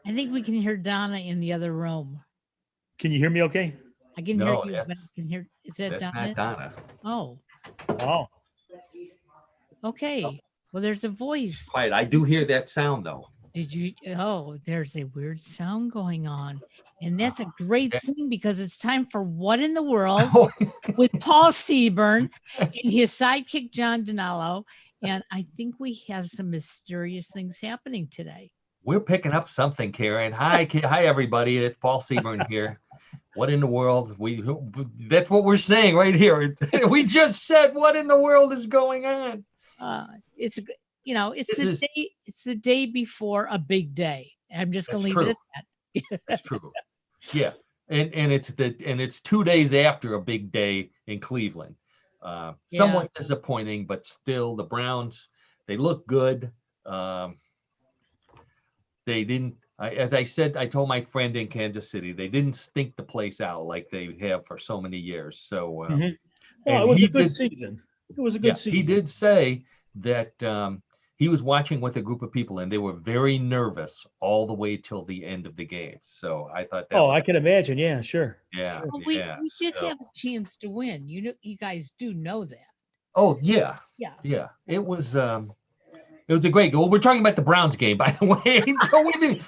I think we can hear Donna in the other room. Can you hear me okay? I can No, hear you, but I can hear. Is that that's Donna? not Donna. Oh, Oh, okay. Well, there's a voice. Quiet. I do hear that sound though. Did you? Oh, there's a weird sound going on. And that's a great thing because it's time for What in the World with Paul Seaburn and his sidekick, John DiNallo. And I think we have some mysterious things happening today. We're picking up something, Karen. Hi, hi, everybody. It's Paul Seaburn here. What in the world? That's what we're saying right here. We just said, what in the world is going on? It's it's the day before a big day. I'm just going to leave it at that. That's true. Yeah, and it's 2 days after a big day in Cleveland. Somewhat disappointing, but still the Browns, they look good. They didn't. As I said, I told my friend in Kansas City, they didn't stink the place out like they have for so many years. So, well, it was a good season. It was a good season. He did say that he was watching with a group of people, and they were very nervous all the way till the end of the game. So I thought that. I can imagine. Yeah, sure. Yeah, well, we did have a chance to win. You guys do know that. Oh yeah. It was a great goal. We're talking about the Browns game, by the way. So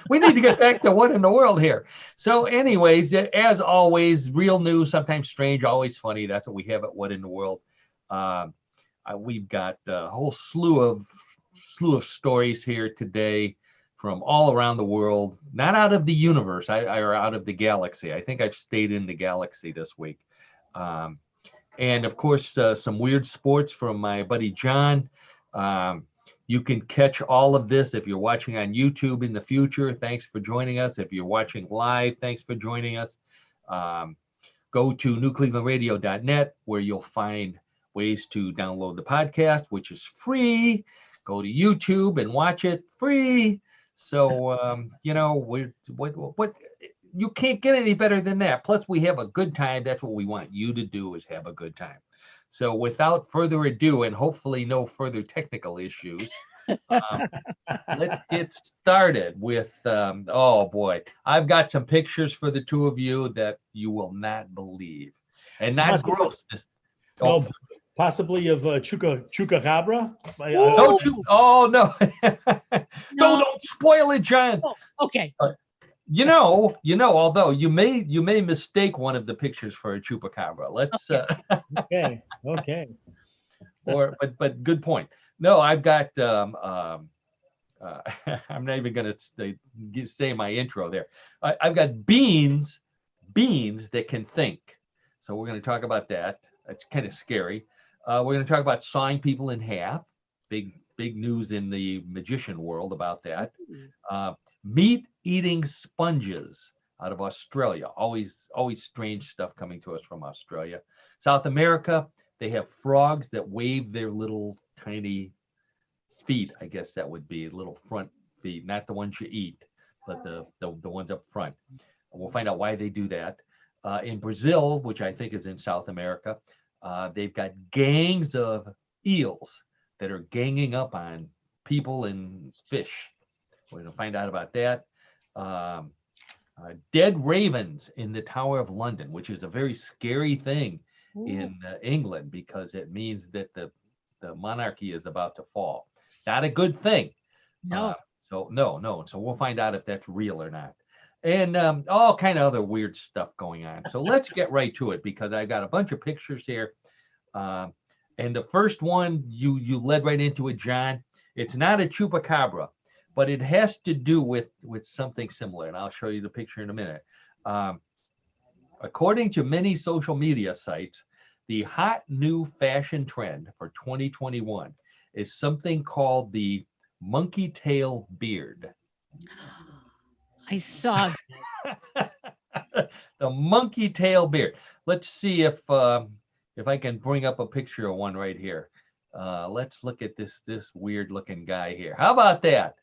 we need to get back to what in the world here. So, anyways, as always, real news, sometimes strange, always funny. That's what we have at What in the World. We've got a whole slew of stories here today from all around the world, not out of the universe, or out of the galaxy. I think I've stayed in the galaxy this week. And of course, some weird sports from my buddy John. You can catch all of this if you're watching on YouTube in the future. Thanks for joining us. If you're watching live, thanks for joining us. Go to newclevelandradio.net where you'll find ways to download the podcast, which is free. Go to YouTube and watch it free. So, what you can't get any better than that. Plus, we have a good time. That's what we want you to do, is have a good time. So without further ado, and hopefully no further technical issues, let's get started with, oh boy, I've got some pictures for the two of you that you will not believe. And not gross. Possibly of Chupacabra. No. Don't spoil it, John. Oh, okay. Although you may mistake one of the pictures for a chupacabra. Let's okay. But good point. No, I've got I'm not even gonna say my intro there. I've got beans that can think. So we're gonna talk about that. It's kind of scary. We're gonna talk about sawing people in half. Big news in the magician world about that. Meat-eating sponges out of Australia. Always strange stuff coming to us from Australia. South America, they have frogs that wave their little tiny feet. I guess that would be little front feet, not the ones you eat, but the ones up front. We'll find out why they do that. In Brazil, which I think is in South America, they've got gangs of eels that are ganging up on people and fish. We're going to find out about that. Dead ravens in the Tower of London, which is a very scary thing in England, because it means that the monarchy is about to fall. Not a good thing. No. So we'll find out if that's real or not. And all kind of other weird stuff going on. So let's get right to it, because I've got a bunch of pictures here. And the first one, you led right into it, John. It's not a chupacabra, but it has to do with something similar, and I'll show you the picture in a minute. According to many social media sites, the hot new fashion trend for 2021 is something called the monkey tail beard. I saw the monkey tail beard. Let's see if I can bring up a picture of one right here. Let's look at this weird looking guy here. How about that?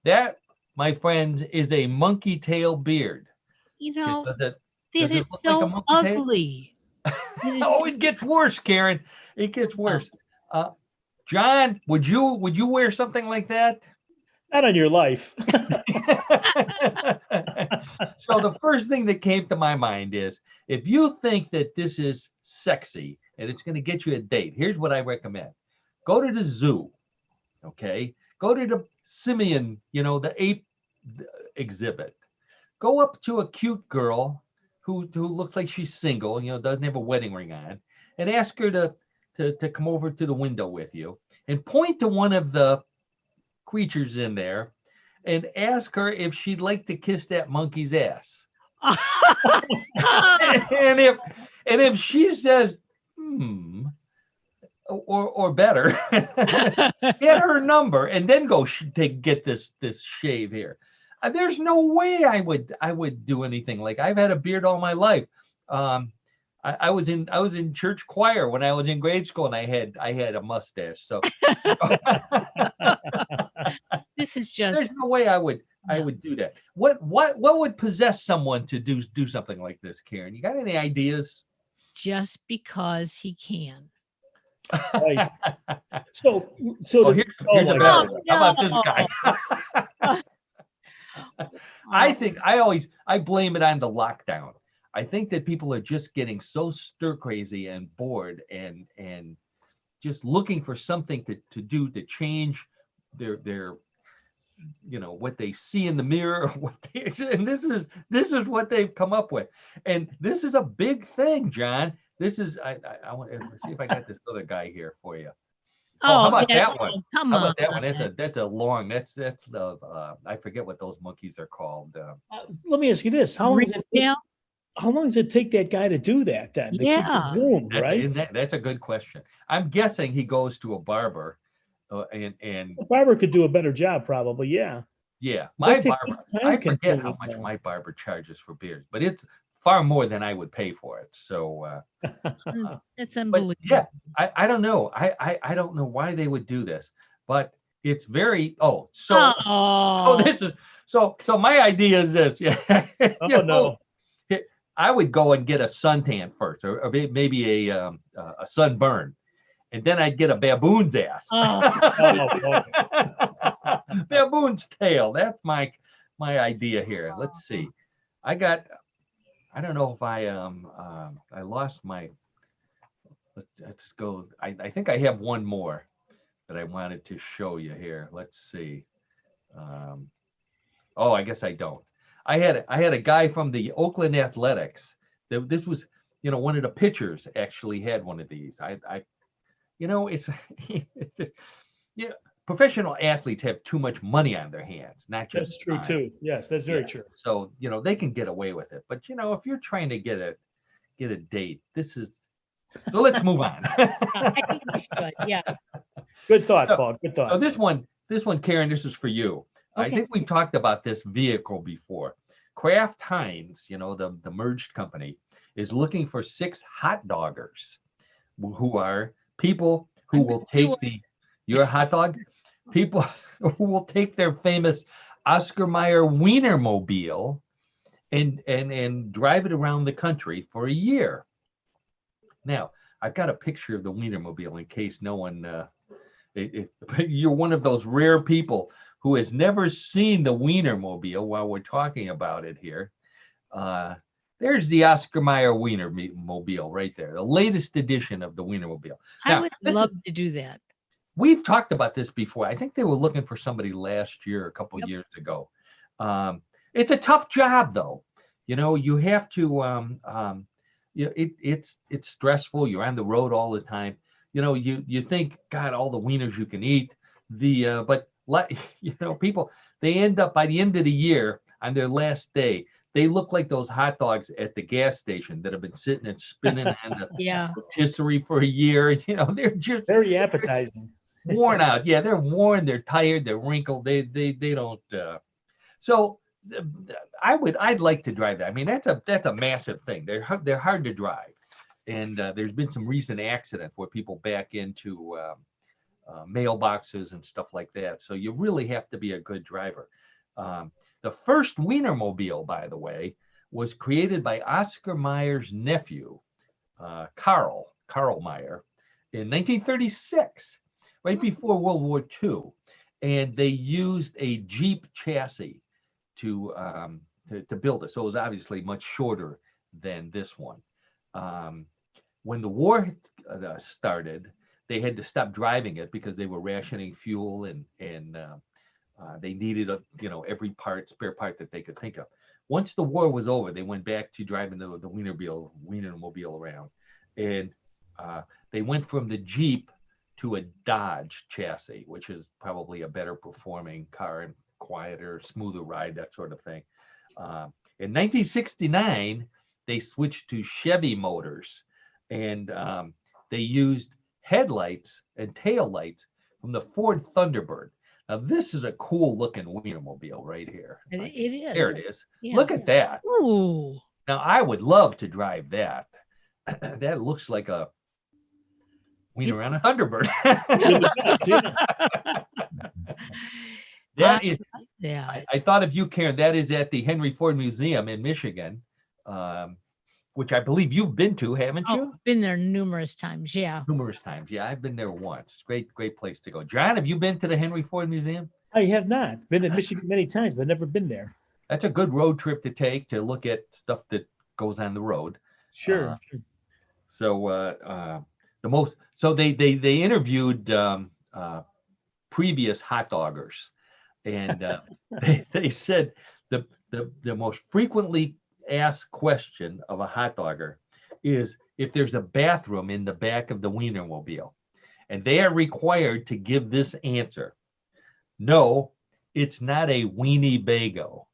That, my friend, is a monkey tail beard. Does it look so like ugly. Oh, it gets worse, Karen. It gets worse. John, would you wear something like that? Not on your life. So the first thing that came to my mind is, if you think that this is sexy and it's going to get you a date, here's what I recommend. Go to the zoo, okay? Go to the simian, the ape exhibit. Go up to a cute girl who looks like she's single, doesn't have a wedding ring on, and ask her to come over to the window with you and point to one of the creatures in there and ask her if she'd like to kiss that monkey's ass. and if she says, or better, get her number and then go get this shave here. There's no way I would do anything like. I've had a beard all my life. I was in church choir when I was in grade school, and I had a mustache. So this is just. There's no way I would do that. What would possess someone to do something like this, Karen? You got any ideas? Just because he can. Right. Here's a better one. How about this guy? I think I blame it on the lockdown. I think that people are just getting so stir crazy and bored and just looking for something to do to change their what they see in the mirror, and this is what they've come up with. And this is a big thing, John. This is I want to see if I got this other guy here for you. How about that one? Come How on. about that one? That's a long. That's the I forget what those monkeys are called. Let me ask you this: how long does it take that guy to do that? Then to keep it groomed, right? That's a good question. I'm guessing he goes to a barber, and a barber could do a better job, probably. Yeah. Yeah, my barber. I forget how much my barber charges for beards, but it's far more than I would pay for it. So it's unbelievable. Yeah, I don't know. I don't know why they would do this, but it's very this is so my idea is this. Yeah. No. I would go and get a suntan first, or maybe a sunburn, and then I'd get a baboon's ass. Baboon's tail. That's my idea here. Let's see. I don't know if I lost my. Let's go. I think I have one more that I wanted to show you here. Let's see. I guess I don't. I had a guy from the Oakland Athletics. This was, one of the pitchers actually had one of these. It's professional athletes have too much money on their hands, not just. That's true too. Yes, that's very true. So they can get away with it, but if you're trying to get a date, this is. So let's move on. I think we should. Yeah. Good thought, Paul. Good thought. So this one, Karen, this is for you. Okay. I think we've talked about this vehicle before. Kraft Heinz, the merged company, is looking for 6 hot doggers who are people who will take you're a hot dog? People who will take their famous Oscar Mayer Wienermobile and drive it around the country for a year. Now, I've got a picture of the Wienermobile in case no one, you're one of those rare people who has never seen the Wienermobile while we're talking about it here. There's the Oscar Mayer Wienermobile right there, the latest edition of the Wienermobile. I would love to do that. We've talked about this before. I think they were looking for somebody last year, a couple of years ago. It's a tough job, though. You have to, it's stressful. You're on the road all the time. You think, God, all the wieners you can eat. But people, they end up by the end of the year on their last day, they look like those hot dogs at the gas station that have been sitting and spinning on the rotisserie for a year. They're just very appetizing. Worn out. Yeah, they're worn. They're tired. They're wrinkled. They don't. So I'd like to drive that. I mean, that's a massive thing. They're hard to drive, and there's been some recent accidents where people back into mailboxes and stuff like that. So you really have to be a good driver. The first Wienermobile, by the way, was created by Oscar Mayer's nephew, Carl Mayer, in 1936. right before World War II, and they used a Jeep chassis to build it. So it was obviously much shorter than this one. When the war started, they had to stop driving it because they were rationing fuel, and they needed every spare part that they could think of. Once the war was over, they went back to driving the Wienermobile around, and they went from the Jeep to a Dodge chassis, which is probably a better performing car and quieter, smoother ride, that sort of thing. In 1969, they switched to Chevy motors, and they used headlights and tail lights from the Ford Thunderbird. Now, this is a cool looking Wienermobile right here. It is. There it is. Yeah. Look at that. Ooh. Now, I would love to drive that. That looks like a Wiener on a Thunderbird. That is, I thought of you, Karen. That is at the Henry Ford Museum in Michigan, which I believe you've been to, haven't you? Been there numerous times, yeah. Numerous times, yeah. I've been there once. Great place to go. John, have you been to the Henry Ford Museum? I have not. Been to Michigan many times, but never been there. That's a good road trip to take to look at stuff that goes on the road. Sure. So they interviewed previous hot doggers, and they said the most frequently asked question of a hot dogger is if there's a bathroom in the back of the Wienermobile, and they are required to give this answer: no, it's not a weenie bago.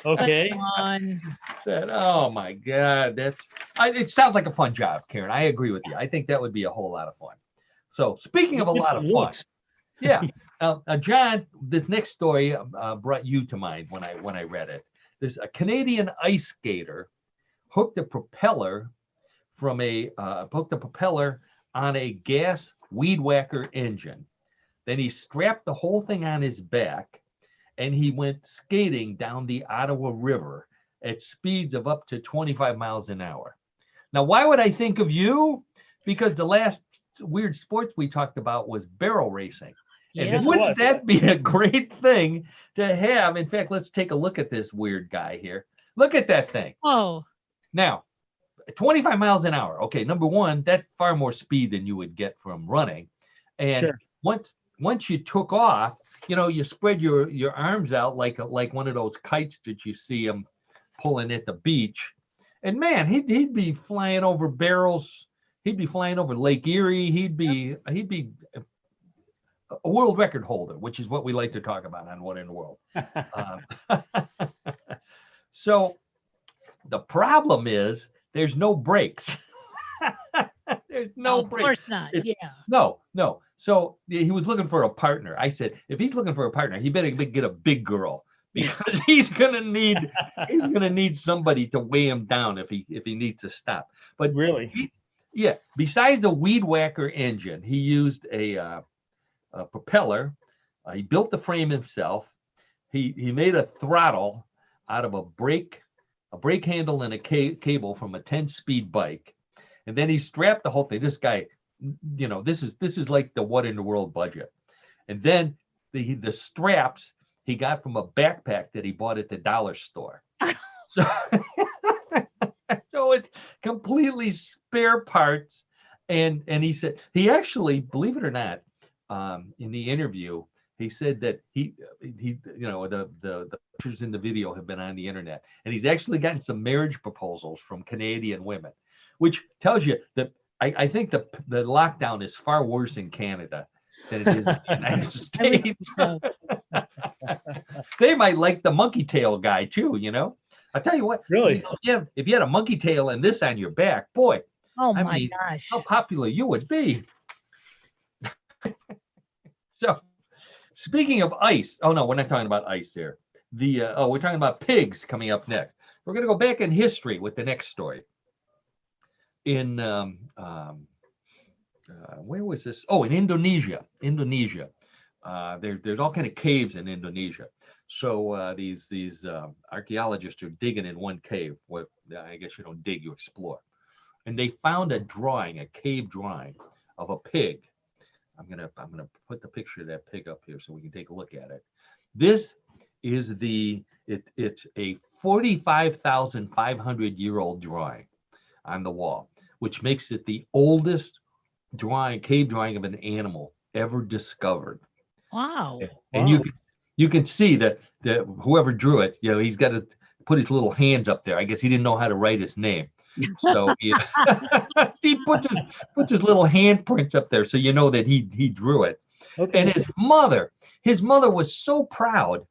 Okay. Oh my God, it sounds like a fun job, Karen. I agree with you. I think that would be a whole lot of fun. So speaking of a lot of fun, yeah. John, this next story brought you to mind when I read it. There's a Canadian ice skater hooked a propeller on a gas weed whacker engine. Then he strapped the whole thing on his back, and he went skating down the Ottawa River at speeds of up to 25 miles an hour. Now, why would I think of you? Because the last weird sports we talked about was barrel racing. And wouldn't that be a great thing to have? In fact, let's take a look at this weird guy here. Look at that thing. Oh. Now, 25 miles an hour. Okay, number one, that's far more speed than you would get from running. And once you took off, you spread your arms out like one of those kites that you see them pulling at the beach. And man, he'd be flying over barrels. He'd be flying over Lake Erie. He'd be a world record holder, which is what we like to talk about on What in the World. So the problem is there's no brakes. There's no brakes. Of course not. Yeah. No. So he was looking for a partner. I said, if he's looking for a partner, he better get a big girl, because he's gonna need somebody to weigh him down if he needs to stop. But really, besides the weed whacker engine, he used a propeller. He built the frame himself. He made a throttle out of a brake handle and a cable from a 10-speed bike, and then he strapped the whole thing. This guy, this is like the What in the World budget. And then the straps he got from a backpack that he bought at the dollar store. So it's completely spare parts. And he said, he actually, believe it or not, in the interview, he said that the pictures in the video have been on the internet, and he's actually gotten some marriage proposals from Canadian women, which tells you that I think the lockdown is far worse in Canada than it is in the United States. They might like the monkey tail guy too, I'll tell you what. Really? If you had a monkey tail and this on your back, boy. Oh my gosh. How popular you would be. So, speaking of ice, oh no, we're not talking about ice here. We're talking about pigs coming up next. We're going to go back in history with the next story. In where was this? Oh, in Indonesia. There's all kind of caves in Indonesia. So these archaeologists are digging in one cave. What I guess you don't dig, you explore. and they found a drawing, a cave drawing of a pig. I'm gonna put the picture of that pig up here so we can take a look at it. This is it's a 45,500-year-old drawing on the wall, which makes it the oldest cave drawing of an animal ever discovered. Wow. And you can see that whoever drew it, he's got to put his little hands up there. I guess he didn't know how to write his name. So he puts his little handprints up there, so you know that he drew it. Okay. And his mother was so proud,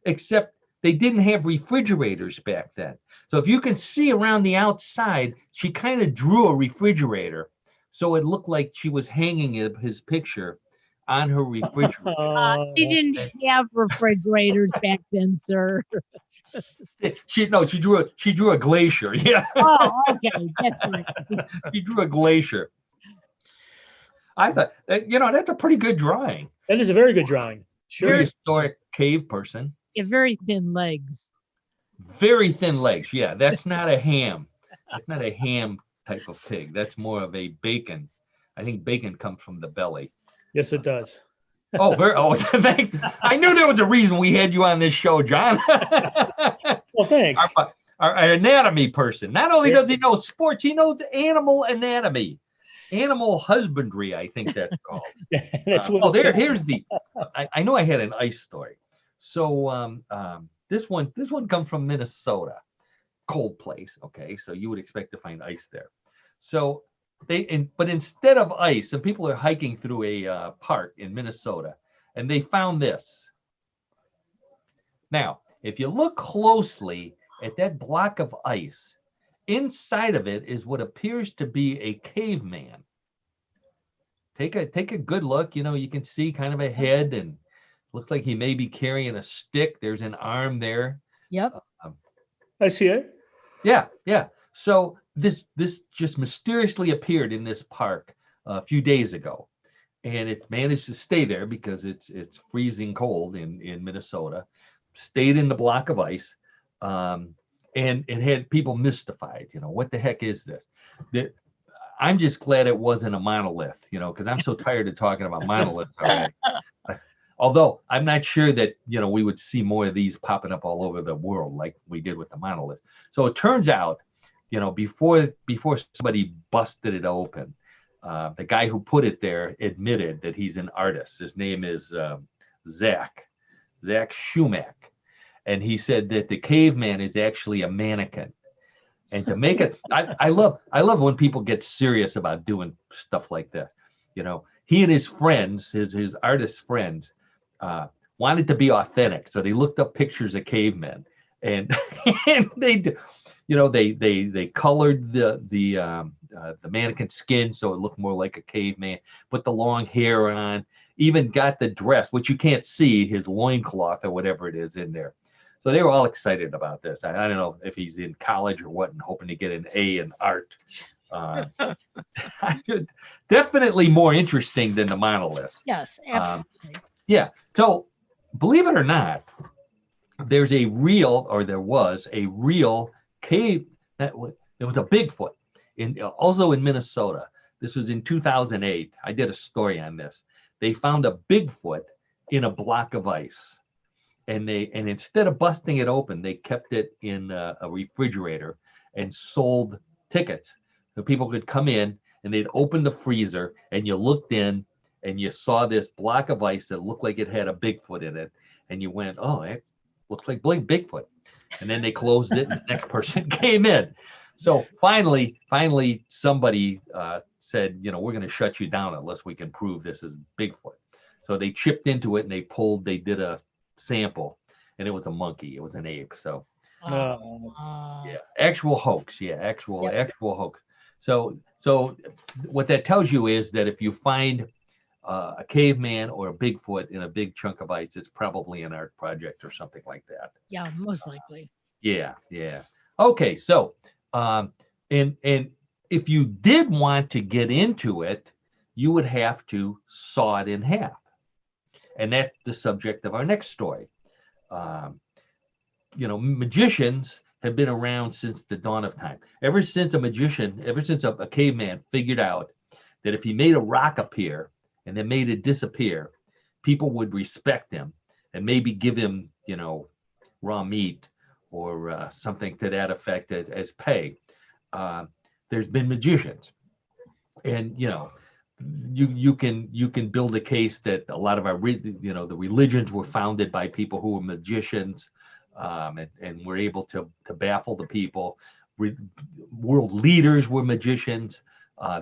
except they didn't have refrigerators back then. So if you can see around the outside, she kind of drew a refrigerator, so it looked like she was hanging his picture on her refrigerator. She didn't have refrigerators back then, sir. She drew a glacier. Yeah. Oh, okay. That's right. She drew a glacier. I thought, that's a pretty good drawing. That is a very good drawing. Sure. Very historic cave person. Yeah, very thin legs. Very thin legs. Yeah, that's not a ham. That's not a ham type of pig. That's more of a bacon. I think bacon comes from the belly. Yes, it does. I knew there was a reason we had you on this show, John. Well, thanks. Our anatomy person. Not only does he know sports, he knows animal anatomy. Animal husbandry, I think that's called. That's what here's the. I know I had an ice story. So this one comes from Minnesota, cold place. Okay, so you would expect to find ice there. So but instead of ice, some people are hiking through a park in Minnesota, and they found this. Now, if you look closely at that block of ice, inside of it is what appears to be a caveman. Take a good look. You can see kind of a head, and looks like he may be carrying a stick. There's an arm there. Yep. I see it. Yeah. So this just mysteriously appeared in this park a few days ago, and it managed to stay there because it's freezing cold in Minnesota. Stayed in the block of ice, and it had people mystified. What the heck is this? I'm just glad it wasn't a monolith, because I'm so tired of talking about monoliths already. Although I'm not sure that we would see more of these popping up all over the world like we did with the monolith. So it turns out, before somebody busted it open, the guy who put it there admitted that he's an artist. His name is Zach Schumack, and he said that the caveman is actually a mannequin. And to make it, I love when people get serious about doing stuff like that. He and his friends, his artist friends, wanted to be authentic, so they looked up pictures of cavemen, and they colored the mannequin skin so it looked more like a caveman, put the long hair on, even got the dress, which you can't see, his loincloth or whatever it is in there. So they were all excited about this. I don't know if he's in college or what and hoping to get an A in art. Definitely more interesting than the monolith. Yes, absolutely. Yeah. So believe it or not, there was a real cave. There was a Bigfoot also in Minnesota. This was in 2008. I did a story on this. They found a Bigfoot in a block of ice. And instead of busting it open, they kept it in a refrigerator and sold tickets. So people could come in and they'd open the freezer, and you looked in and you saw this block of ice that looked like it had a Bigfoot in it. And you went, oh, it looks like Bigfoot. And then they closed it and the next person came in. So finally somebody said, we're going to shut you down unless we can prove this is Bigfoot. So they chipped into it and they did a sample, and it was a monkey. It was an ape. So yeah, actual hoax. Yeah, actual hoax. So what that tells you is that if you find a caveman or a Bigfoot in a big chunk of ice, it's probably an art project or something like that. Yeah, most likely. Yeah. Okay, so and if you did want to get into it, you would have to saw it in half. And that's the subject of our next story. Magicians have been around since the dawn of time. Ever since a caveman figured out that if he made a rock appear and then made it disappear, people would respect him and maybe give him, raw meat or something to that effect as pay. There's been magicians, and you can build a case that a lot of our the religions were founded by people who were magicians, and were able to baffle the people. World leaders were magicians.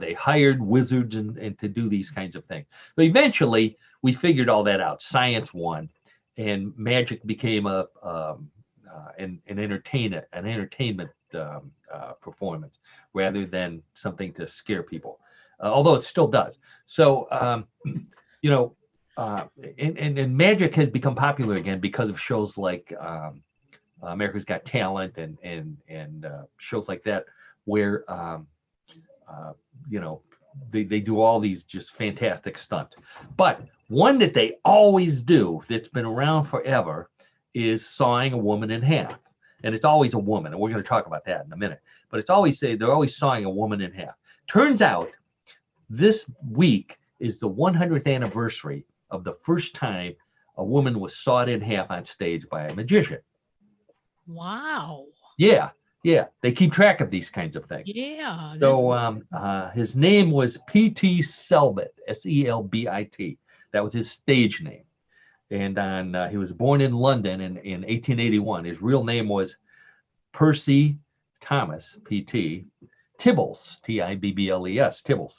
They hired wizards and to do these kinds of things. But eventually, we figured all that out. Science won, and magic became an entertainment performance rather than something to scare people. Although it still does. So, and magic has become popular again because of shows like America's Got Talent and shows like that, where they do all these just fantastic stunts. But one that they always do that's been around forever is sawing a woman in half. And it's always a woman, and we're going to talk about that in a minute. But they're always sawing a woman in half. Turns out this week is the 100th anniversary of the first time a woman was sawed in half on stage by a magician. Wow. Yeah. They keep track of these kinds of things. Yeah. So his name was P.T. Selbit, Selbit. That was his stage name. And he was born in London in 1881. His real name was Percy Thomas, P.T. Tibbles, Tibbles, Tibbles.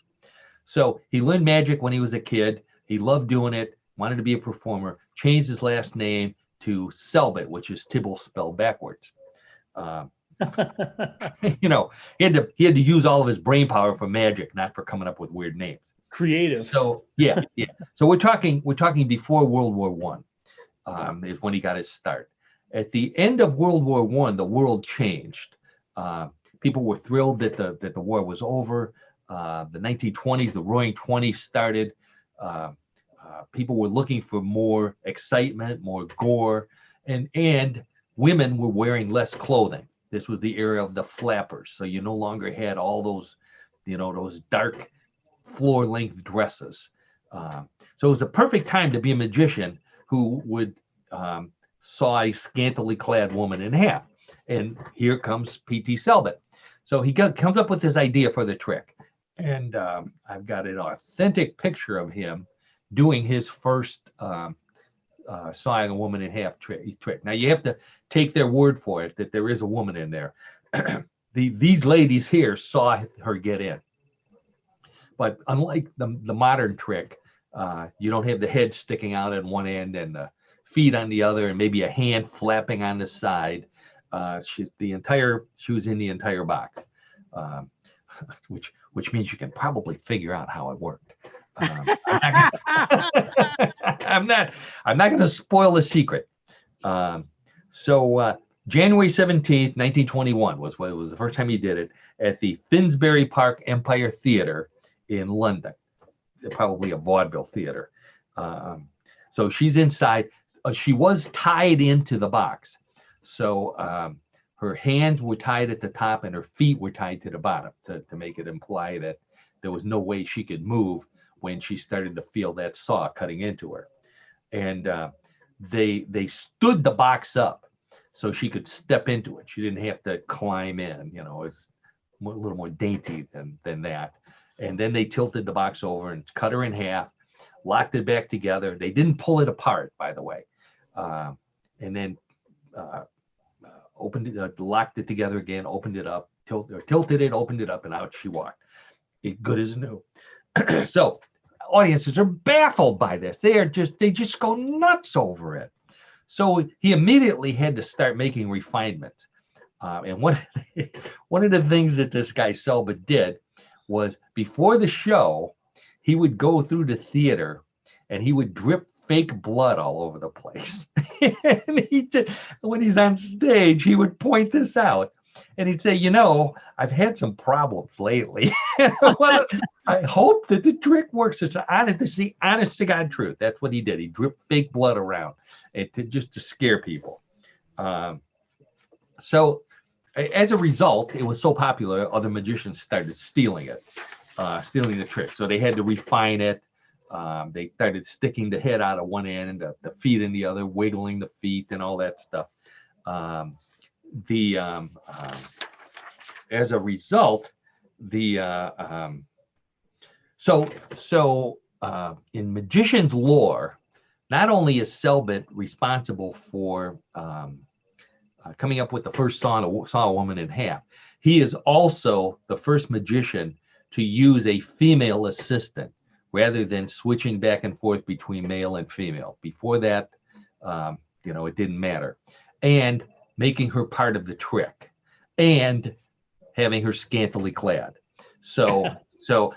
So he learned magic when he was a kid. He loved doing it, wanted to be a performer, changed his last name to Selbit, which is Tibbles spelled backwards. He had to use all of his brain power for magic, not for coming up with weird names. Creative. So yeah. So we're talking before World War I, is when he got his start. At the end of World War I, the world changed. People were thrilled that the war was over. The 1920s, the Roaring Twenties started. People were looking for more excitement, more gore, and women were wearing less clothing. This was the era of the flappers, so you no longer had all those, those dark floor-length dresses. So it was a perfect time to be a magician who would saw a scantily clad woman in half. And here comes P.T. Selbit. So he comes up with this idea for the trick. And I've got an authentic picture of him doing his first sawing a woman in half trick. Now, you have to take their word for it that there is a woman in there. These ladies here saw her get in. But unlike the modern trick, you don't have the head sticking out at one end and the feet on the other and maybe a hand flapping on the side. She was in the entire box, which means you can probably figure out how it worked. I'm not going to spoil the secret. So January 17th, 1921 was the first time he did it at the Finsbury Park Empire Theatre in London, probably a vaudeville theater. So she's inside. She was tied into the box. So her hands were tied at the top and her feet were tied to the bottom to make it imply that there was no way she could move when she started to feel that saw cutting into her. And they stood the box up so she could step into it. She didn't have to climb in, it's a little more dainty than that. And then they tilted the box over and cut her in half, locked it back together. They didn't pull it apart, by the way. And then opened it, locked it together again, opened it up, tilted it, opened it up, and out she walked. Good as new. So audiences are baffled by this. They just go nuts over it. So he immediately had to start making refinements. And one of the things that this guy Selbit did was before the show, he would go through the theater and he would drip fake blood all over the place. And when he's on stage, he would point this out. And he'd say, I've had some problems lately. Well, I hope that the trick works. It's the honest to God truth. That's what he did. He dripped fake blood around just to scare people. So as a result, it was so popular, other magicians started stealing it, stealing the trick. So they had to refine it. They started sticking the head out of one end and the feet in the other, wiggling the feet and all that stuff. As a result, in magician's lore, not only is Selbit responsible for coming up with the first saw a woman in half, he is also the first magician to use a female assistant rather than switching back and forth between male and female. Before that, it didn't matter. And making her part of the trick and having her scantily clad. So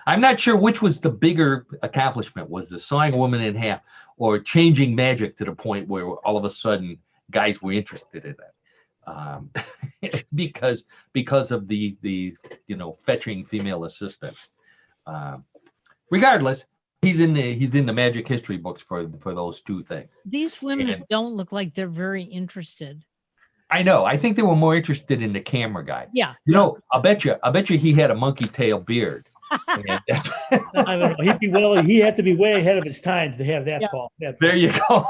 I'm not sure which was the bigger accomplishment, was the sawing a woman in half or changing magic to the point where all of a sudden guys were interested in it. Because of the fetching female assistant. Regardless, he's in the magic history books for those two things. These women don't look like they're very interested. I know. I think they were more interested in the camera guy. Yeah. I bet you he had a monkey tail beard. I don't know. He'd have to be way ahead of his time to have that, Paul. There you go.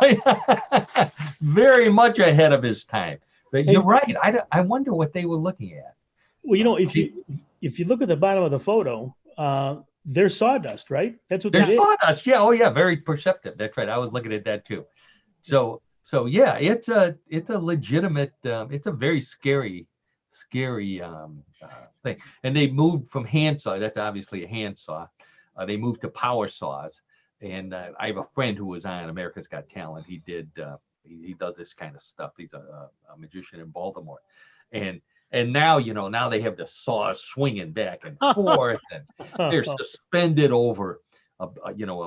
Very much ahead of his time. But you're right. I wonder what they were looking at. Well, if you look at the bottom of the photo, they're sawdust, right? That's what they're sawdust. Yeah. Oh, yeah. Very perceptive. That's right. I was looking at that too. So yeah, it's a legitimate. It's a very scary thing. And they moved from hand saw. That's obviously a hand saw. They moved to power saws. And I have a friend who was on America's Got Talent. He did. He does this kind of stuff. He's a magician in Baltimore, and now now they have the saws swinging back and forth, and they're suspended over a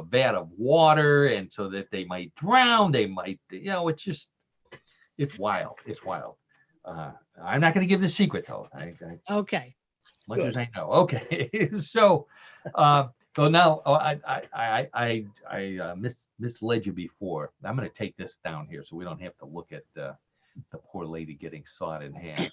vat of water, and so that they might drown. They might it's wild. It's wild. I'm not going to give the secret though. Okay. Much as I know. Okay. So now I misled you before. I'm going to take this down here so we don't have to look at the poor lady getting sawed in half.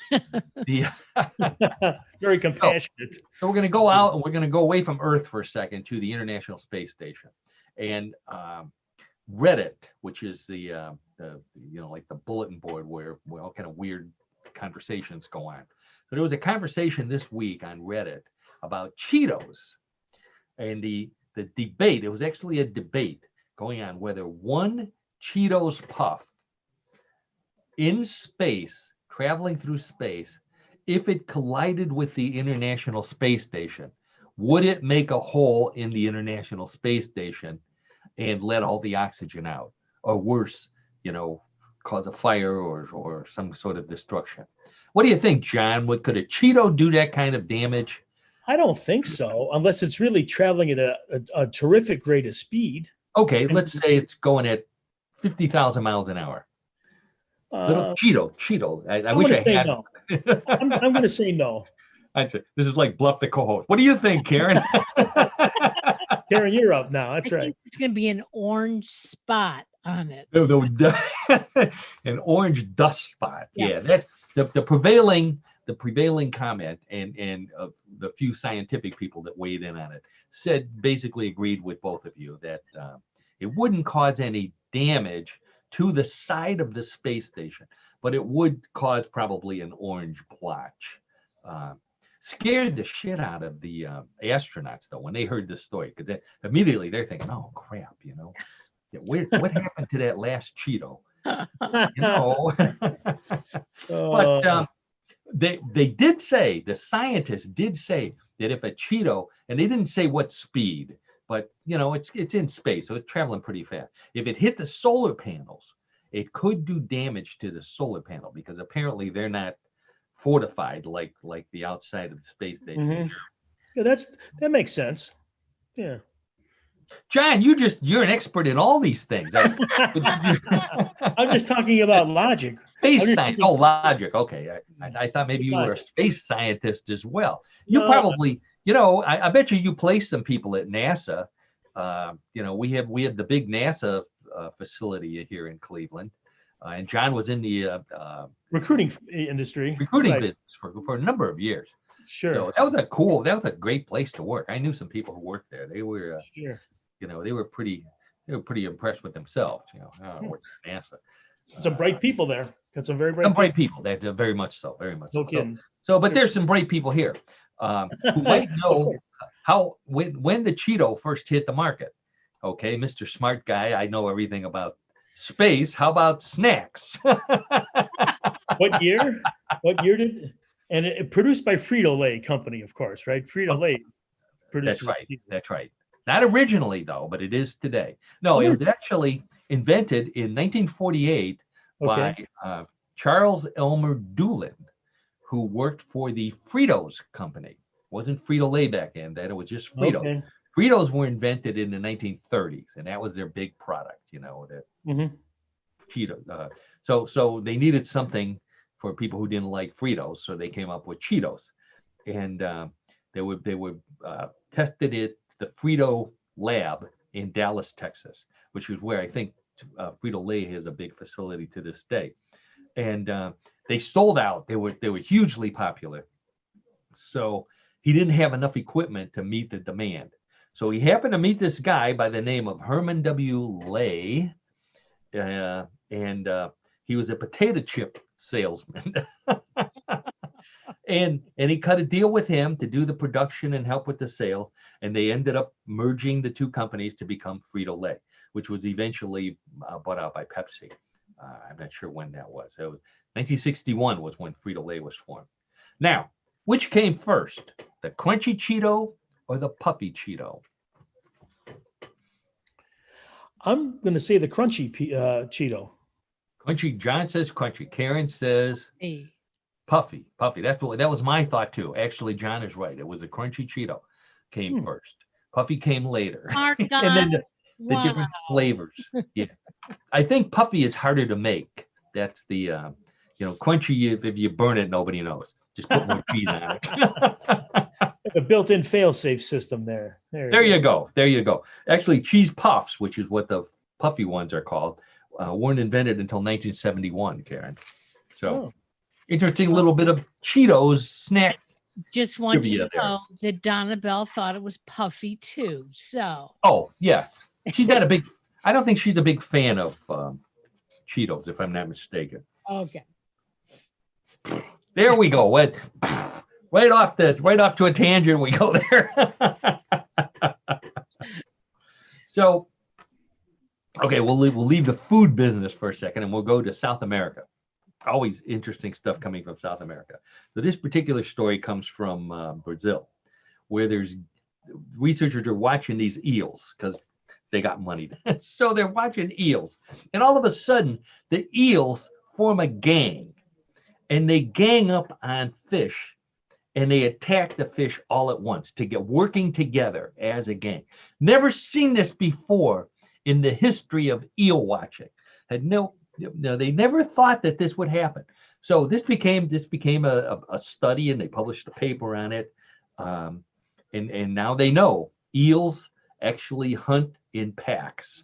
Very compassionate. So we're going to go out and we're going to go away from Earth for a second to the International Space Station, and Reddit, which is the like the bulletin board where all kind of weird conversations go on. So there was a conversation this week on Reddit about Cheetos. And the debate, it was actually a debate going on whether one Cheetos puff in space, traveling through space, if it collided with the International Space Station, would it make a hole in the International Space Station and let all the oxygen out? Or worse, cause a fire or some sort of destruction? What do you think, John? Could a Cheeto do that kind of damage? I don't think so, unless it's really traveling at a terrific rate of speed. Okay, let's say it's going at 50,000 miles an hour. Little Cheeto. I wish I had. No. I'm going to say no. I'd say this is like Bluff the CoHost. What do you think, Karen? Karen, you're up now. That's right. It's going to be an orange spot on it. An orange dust spot. Yeah, that's the prevailing comment, and the few scientific people that weighed in on it basically agreed with both of you that it wouldn't cause any damage to the side of the space station, but it would cause probably an orange blotch. Scared the shit out of the astronauts though when they heard this story, because immediately they're thinking, "Oh crap, what happened to that last Cheeto?" But they did say, the scientists did say that if a Cheeto, and they didn't say what speed, but it's in space, so it's traveling pretty fast. If it hit the solar panels, it could do damage to the solar panel, because apparently they're not fortified like the outside of the space station. Mm-hmm. Yeah, that makes sense. Yeah. John, you're an expert in all these things. I'm just talking about logic. Space science. Oh, logic. Okay. I thought maybe you were a space scientist as well. You probably, I bet you placed some people at NASA. We have the big NASA facility here in Cleveland. And John was in the recruiting industry, business for a number of years. Sure. So that was a great place to work. I knew some people who worked there. They were, they were pretty impressed with themselves. NASA. Some bright people there. Got some very bright people. They very much so, very much. No kidding. So, but there's some bright people here who might know how when the Cheeto first hit the market. Okay, Mr. Smart Guy, I know everything about space. How about snacks? What year? And it produced by Frito-Lay company, of course, right? Frito-Lay produces. That's right. Not originally, though, but it is today. No, it was actually invented in 1948 by Charles Elmer Doolin, who worked for the Fritos company. It wasn't Frito-Lay back then. That it was just Fritos. Okay. Fritos were invented in the 1930s, and that was their big product. Cheetos. So they needed something for people who didn't like Fritos, so they came up with Cheetos, and they would tested it the Frito lab in Dallas, Texas, which is where I think Frito-Lay has a big facility to this day, and they sold out. They were hugely popular. So he didn't have enough equipment to meet the demand. So he happened to meet this guy by the name of Herman W. Lay, and he was a potato chip salesman. and he cut a deal with him to do the production and help with the sales. And they ended up merging the two companies to become Frito-Lay, which was eventually bought out by Pepsi. I'm not sure when that was. It was 1961 was when Frito-Lay was formed. Now, which came first, the Crunchy Cheeto or the Puffy Cheeto? I'm going to say the Crunchy Cheeto. Crunchy. John says Crunchy. Karen says Puffy. That was my thought too. Actually, John is right. It was a Crunchy Cheeto came first. Puffy came later. And then the different flavors. Yeah, I think Puffy is harder to make. That's the Crunchy. If you burn it, nobody knows. Just put more cheese on it. A built-in fail-safe system there. There you go. Actually, cheese puffs, which is what the puffy ones are called, weren't invented until 1971, Karen. So, interesting little bit of Cheetos snack. Just want you to know that Donna Bell thought it was puffy too. So. Oh yeah, she's not a big. I don't think she's a big fan of Cheetos, if I'm not mistaken. Okay. There we go. Right off to a tangent we go there. So, okay, we'll leave the food business for a second and we'll go to South America. Always interesting stuff coming from South America. So this particular story comes from Brazil, where there's researchers are watching these eels because they got money. So they're watching eels, and all of a sudden the eels form a gang, and they gang up on fish. And they attack the fish all at once to get working together as a gang. Never seen this before in the history of eel watching. They never thought that this would happen. So this became a study, and they published a paper on it. And now they know eels actually hunt in packs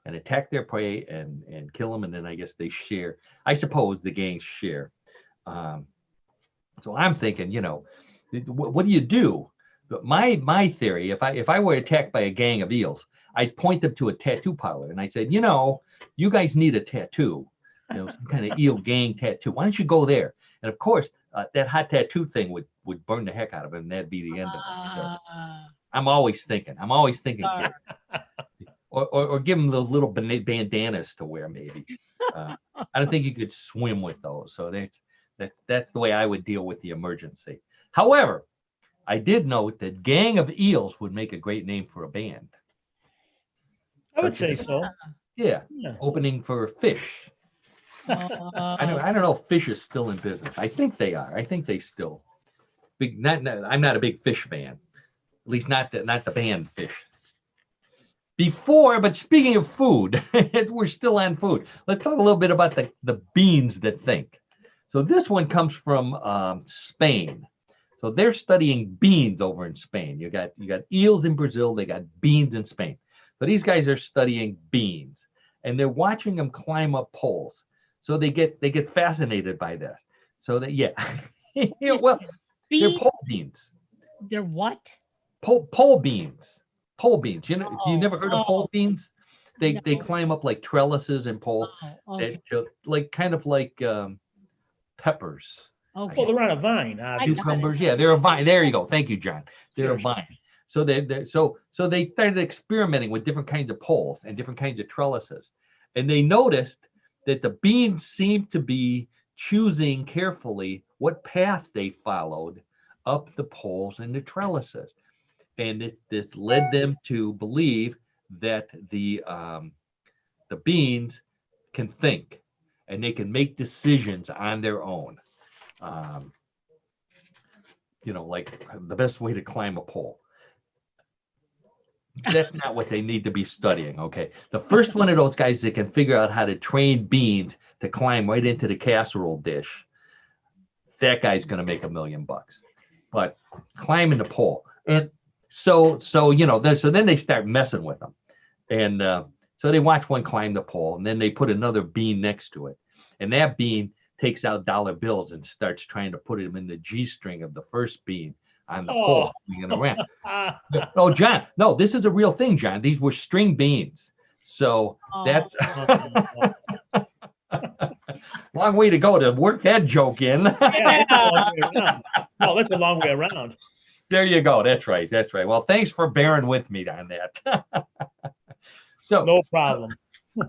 and attack their prey and kill them. And then I guess they share. I suppose the gangs share. So I'm thinking, what do you do? My theory, if I were attacked by a gang of eels, I'd point them to a tattoo parlor and I said, you guys need a tattoo, some kind of eel gang tattoo. Why don't you go there? And of course, that hot tattoo thing would burn the heck out of him, and that'd be the end of it. So I'm always thinking, kid. Or give them those little bandanas to wear, maybe. I don't think you could swim with those. So that's the way I would deal with the emergency. However, I did note that Gang of Eels would make a great name for a band. I would say so. Yeah. Opening for Fish. I don't know if Fish is still in business. I think they are. I think they still. I'm not a big Fish fan. At least not the band Fish. But speaking of food, we're still on food. Let's talk a little bit about the beans that think. So this one comes from Spain. So they're studying beans over in Spain. You got eels in Brazil. They got beans in Spain. So these guys are studying beans, and they're watching them climb up poles. So they get fascinated by this. So that well, they're pole beans. They're what? Pole beans. Pole beans. You know, you never heard of pole Oh. beans? They No. climb up like trellises and poles, Okay. like kind of like peppers. Okay. Well, they're on a vine. Cucumbers. Yeah, they're a vine. There you go. Thank you, John. They're a vine. So they started experimenting with different kinds of poles and different kinds of trellises, and they noticed that the beans seemed to be choosing carefully what path they followed up the poles and the trellises, and this led them to believe that the beans can think and they can make decisions on their own. Like the best way to climb a pole. That's not what they need to be studying. Okay. The first one of those guys that can figure out how to train beans to climb right into the casserole dish, that guy's going to make $1 million. But climbing the pole. And so then they start messing with them. And so they watch one climb the pole, and then they put another bean next to it. And that bean takes out dollar bills and starts trying to put them in the G-string of the first bean on the pole, swinging around. Oh, John, no, this is a real thing, John. These were string beans. So that's long way to go to work that joke in. Yeah, that's a long way around. Oh, that's a long way around. There you go. That's right. That's right. Well, thanks for bearing with me on that. So no problem.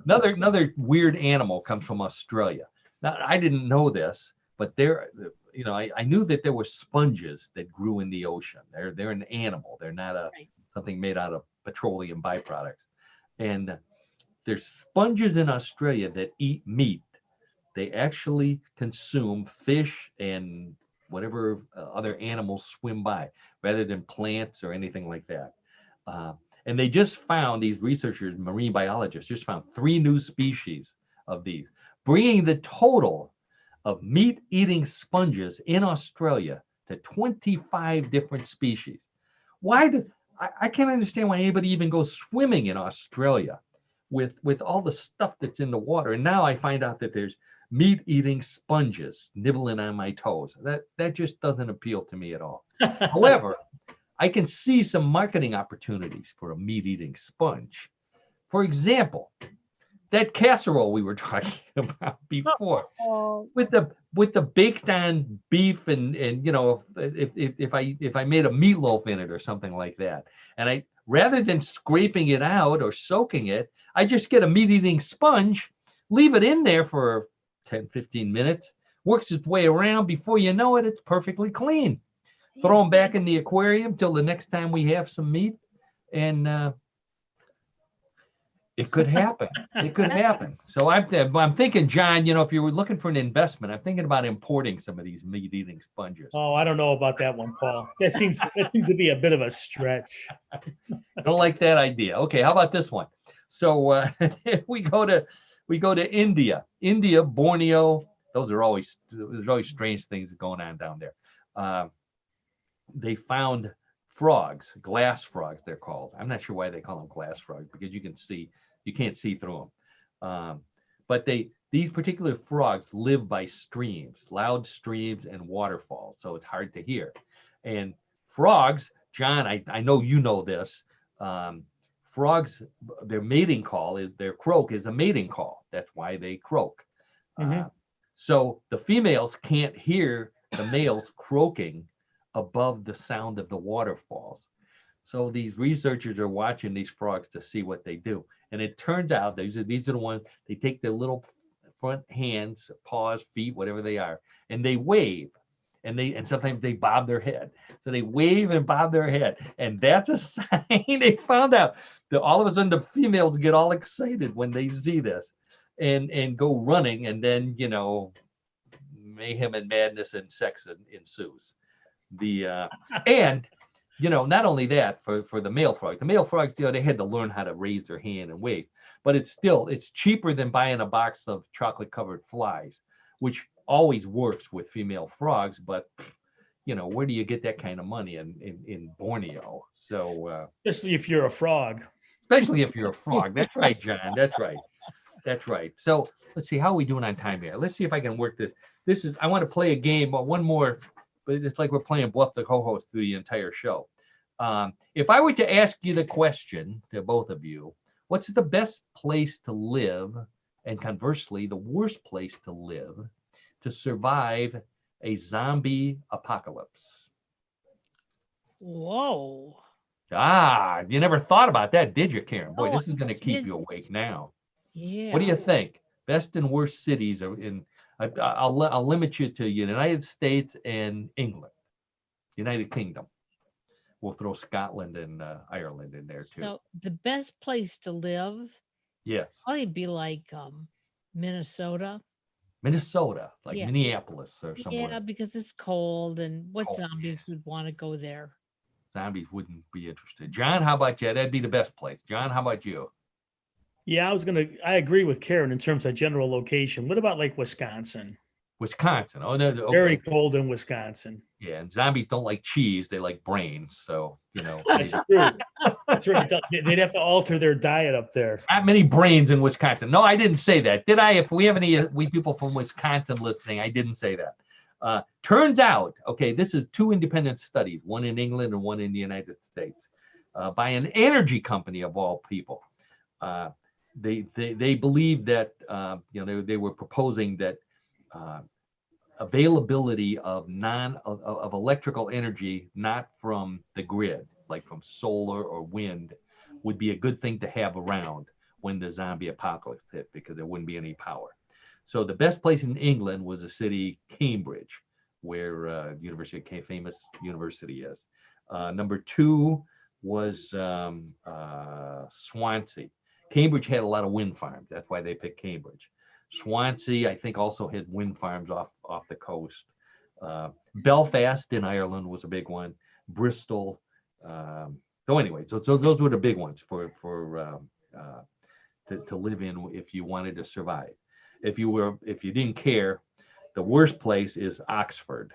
Another weird animal comes from Australia. Now, I didn't know this, but I knew that there were sponges that grew in the ocean. They're an animal. They're not something made out of petroleum byproducts. And there's sponges in Australia that eat meat. They actually consume fish and whatever other animals swim by, rather than plants or anything like that. And they just found, these researchers, marine biologists, just found 3 new species of these, bringing the total of meat-eating sponges in Australia to 25 different species. I can't understand why anybody even goes swimming in Australia with all the stuff that's in the water. And now I find out that there's meat-eating sponges nibbling on my toes. That just doesn't appeal to me at all. However, I can see some marketing opportunities for a meat-eating sponge. For example, that casserole we were talking about before, with the baked on beef and if I made a meatloaf in it or something like that, and rather than scraping it out or soaking it, I just get a meat-eating sponge, leave it in there for 10-15 minutes, works its way around. Before you know it, it's perfectly clean. Throw them back in the aquarium till the next time we have some meat, and it could happen. It could happen. So I'm thinking, John, if you were looking for an investment, I'm thinking about importing some of these meat-eating sponges. Oh, I don't know about that one, Paul. That seems to be a bit of a stretch. I don't like that idea. Okay, how about this one? So we go to India, Borneo. There's always strange things going on down there. They found frogs, glass frogs, they're called. I'm not sure why they call them glass frogs, because you can't see through them. But these particular frogs live by streams, loud streams and waterfalls, so it's hard to hear. And frogs, John, I know you know this. Frogs, their mating call their croak is a mating call. That's why they croak. Mm-hmm. So the females can't hear the males croaking above the sound of the waterfalls. So these researchers are watching these frogs to see what they do. And it turns out these are the ones, they take their little front hands, paws, feet, whatever they are, and they wave. And sometimes they bob their head. So they wave and bob their head. And that's a sign. They found out that all of a sudden the females get all excited when they see this and go running, and then mayhem and madness and sex ensues. And not only that, for the male frogs, they had to learn how to raise their hand and wave, but it's cheaper than buying a box of chocolate covered flies, which always works with female frogs. But where do you get that kind of money in Borneo? So especially if you're a frog. That's right, John. That's right. That's right. So let's see, how are we doing on time here? Let's see if I can work this. I want to play a game, one more, but it's like we're playing Bluff the Co-host through the entire show. If I were to ask you the question to both of you, what's the best place to live, and conversely, the worst place to live to survive a zombie apocalypse? Whoa. You never thought about that, did you, Karen? Boy, Oh, this is going to keep you awake now. Yeah. What do you think? Best and worst cities are in. I'll limit you to United States and England, United Kingdom. We'll throw Scotland and Ireland in there too. So the best place to live, Yes, probably be like Minnesota. Minnesota, like Yeah. Minneapolis or somewhere. Yeah, because it's cold, and what Cold, zombies would want to go there? Zombies wouldn't be interested. John, how about you? That'd be the best place. John, how about you? Yeah, I agree with Karen in terms of general location. What about like Wisconsin? Wisconsin. Oh no, okay. Very cold in Wisconsin. Yeah, and zombies don't like cheese; they like brains. So That's true. That's right. They'd have to alter their diet up there. Not many brains in Wisconsin. No, I didn't say that, did I? If we have any people from Wisconsin listening, I didn't say that. Turns out, okay, this is 2 independent studies, one in England and one in the United States, by an energy company of all people. They believe that they were proposing that availability of electrical energy not from the grid, like from solar or wind, would be a good thing to have around when the zombie apocalypse hit, because there wouldn't be any power. So the best place in England was the city Cambridge, where famous university is. Number 2 was Swansea. Cambridge had a lot of wind farms. That's why they picked Cambridge. Swansea, I think, also had wind farms off the coast. Belfast in Ireland was a big one. Bristol. So anyway, so those were the big ones to live in if you wanted to survive. If you didn't care, the worst place is Oxford,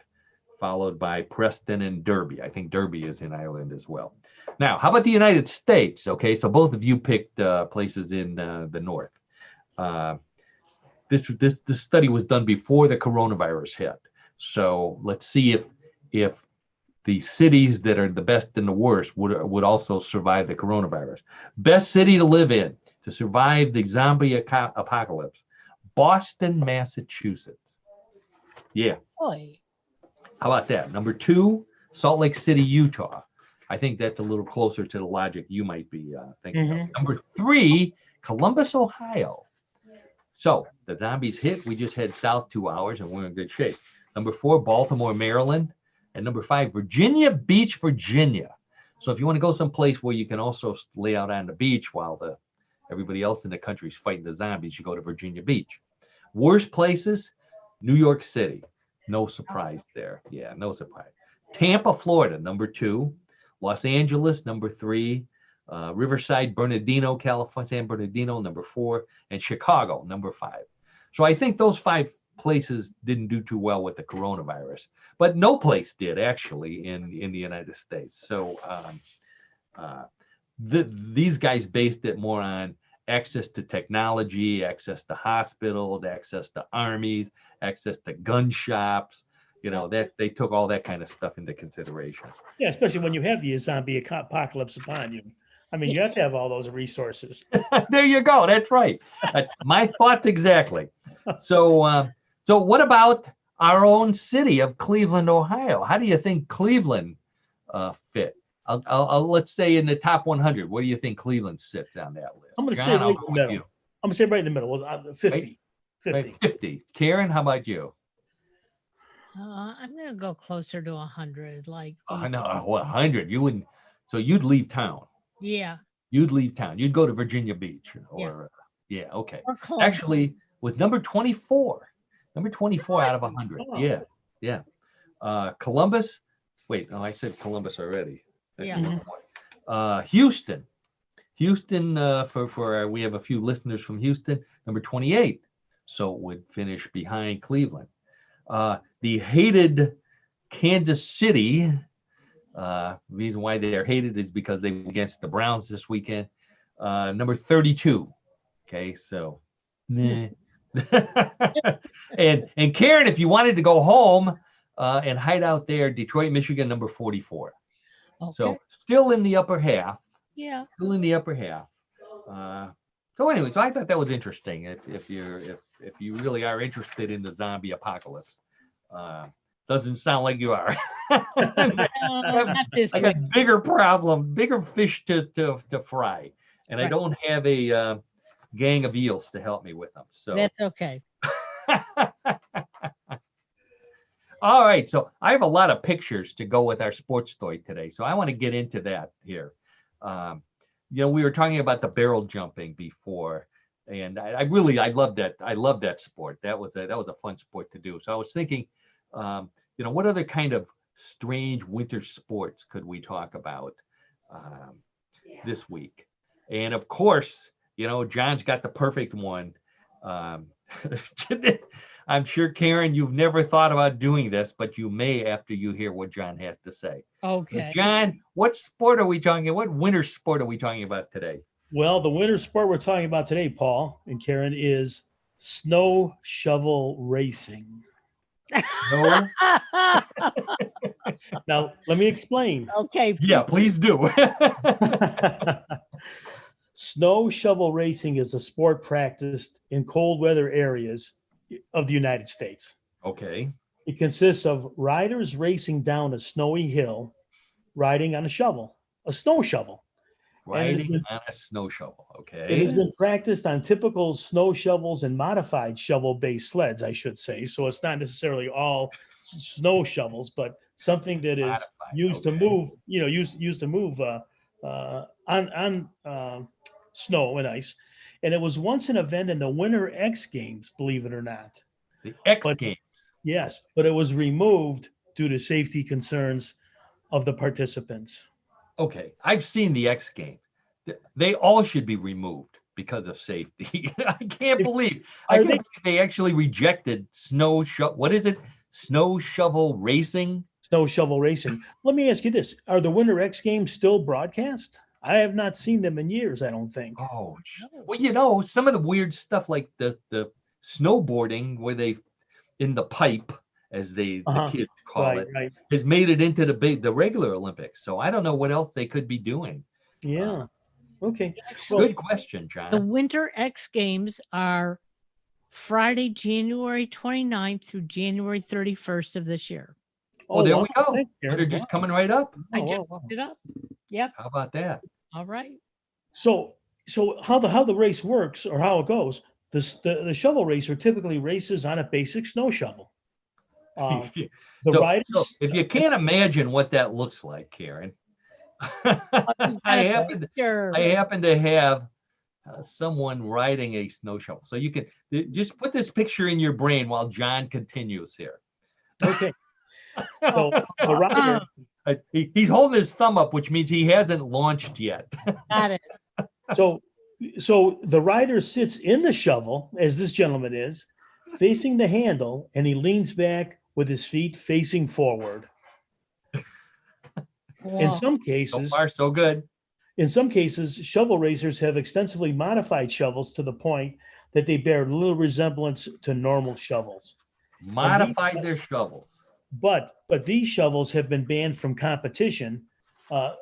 followed by Preston and Derby. I think Derby is in Ireland as well. Now, how about the United States? Okay, so both of you picked places in the north. This study was done before the coronavirus hit. So let's see if the cities that are the best and the worst would also survive the coronavirus. Best city to live in to survive the zombie apocalypse: Boston, Massachusetts. Yeah. Boy. How about that? Number 2, Salt Lake City, Utah. I think that's a little closer to the logic you might be thinking of. Number 3, Columbus, Ohio. So the zombies hit. We just head south 2 hours and we're in good shape. Number 4, Baltimore, Maryland. And number 5, Virginia Beach, Virginia. So if you want to go someplace where you can also lay out on the beach while everybody else in the country is fighting the zombies, you go to Virginia Beach. Worst places, New York City. No surprise there. Yeah, no surprise. Tampa, Florida, number 2. Los Angeles, number 3. Riverside, Bernardino, California, San Bernardino, number 4. And Chicago, number 5. So I think those 5 places didn't do too well with the coronavirus, but no place did actually in the United States. So these guys based it more on access to technology, access to hospitals, access to armies, access to gun shops. That they took all that kind of stuff into consideration. Yeah, especially when you have the zombie apocalypse upon you. I mean, you have to have all those resources. There you go. That's right. My thoughts exactly. So what about our own city of Cleveland, Ohio? How do you think Cleveland fit? I'll let's say in the top 100. Where do you think Cleveland sits on that list? I'm going to say right in the middle. I'm going to say right in the middle. 50. Right? 50. Karen, how about you? I'm going to go closer to 100. Like, no, 100. You wouldn't. So you'd leave town. Yeah. You'd leave town. You'd go to Virginia Beach or okay. Actually, was number 24. Number 24 out of 100. Oh. Yeah. Columbus. Wait, I said Columbus already. Yeah. Houston. For we have a few listeners from Houston. Number 28. So it would finish behind Cleveland. The hated Kansas City. Reason why they are hated is because they were against the Browns this weekend. Number 32. Okay, so Nah. and Karen, if you wanted to go home and hide out there, Detroit, Michigan, number 44. Okay. So still in the upper half. Yeah. Still in the upper half. So anyway, so I thought that was interesting. If you really are interested in the zombie apocalypse, doesn't sound like you are. Not this I got bigger fish to fry, and I don't have a gang of eels to help me with them. So that's okay. All right, so I have a lot of pictures to go with our sports story today, so I want to get into that here. We were talking about the barrel jumping before, and I love that. I love that sport. That was a fun sport to do. So I was thinking, what other kind of strange winter sports could we talk about this week? And of course, John's got the perfect one. I'm sure, Karen, you've never thought about doing this, but you may after you hear what John has to say. Okay. So John, what sport are we talking about? What winter sport are we talking about today? Well, the winter sport we're talking about today, Paul and Karen, is snow shovel racing. No. Now, let me explain. Okay. Please. Yeah, please do. Snow shovel racing is a sport practiced in cold weather areas of the United States. Okay. It consists of riders racing down a snowy hill, riding on a snow shovel. Riding on a snow shovel. Okay. It has been practiced on typical snow shovels and modified shovel-based sleds, I should say. So it's not necessarily all snow shovels, but something that is used to move, used to move on snow and ice. And it was once an event in the Winter X Games, believe it or not. The X Games. Yes, but it was removed due to safety concerns of the participants. Okay, I've seen the X Games. They all should be removed because of safety. I can't believe they actually rejected snow shovel. What is it? Snow shovel racing? Snow shovel racing. Let me ask you this. Are the Winter X Games still broadcast? I have not seen them in years, I don't think. Oh, well, some of the weird stuff like the snowboarding where they in the pipe, as the kids call it, has made it into the regular Olympics. So I don't know what else they could be doing. Yeah. Okay. Well, good question, John. The Winter X Games are Friday, January 29th through January 31st of this year. Oh, there we go. They're just coming right up. I just looked it up. Yep. How about that? All right. So how the race works or how it goes, the shovel racer typically races on a basic snow shovel. Riders. So if you can't imagine what that looks like, Karen, I happen to have someone riding a snow shovel. So you can just put this picture in your brain while John continues here. Okay. So the rider, he's holding his thumb up, which means he hasn't launched yet. Got it. So the rider sits in the shovel, as this gentleman is, facing the handle, and he leans back with his feet facing forward. Wow. In some cases, so far so good. In some cases, shovel racers have extensively modified shovels to the point that they bear little resemblance to normal shovels. Modified their shovels. But these shovels have been banned from competition,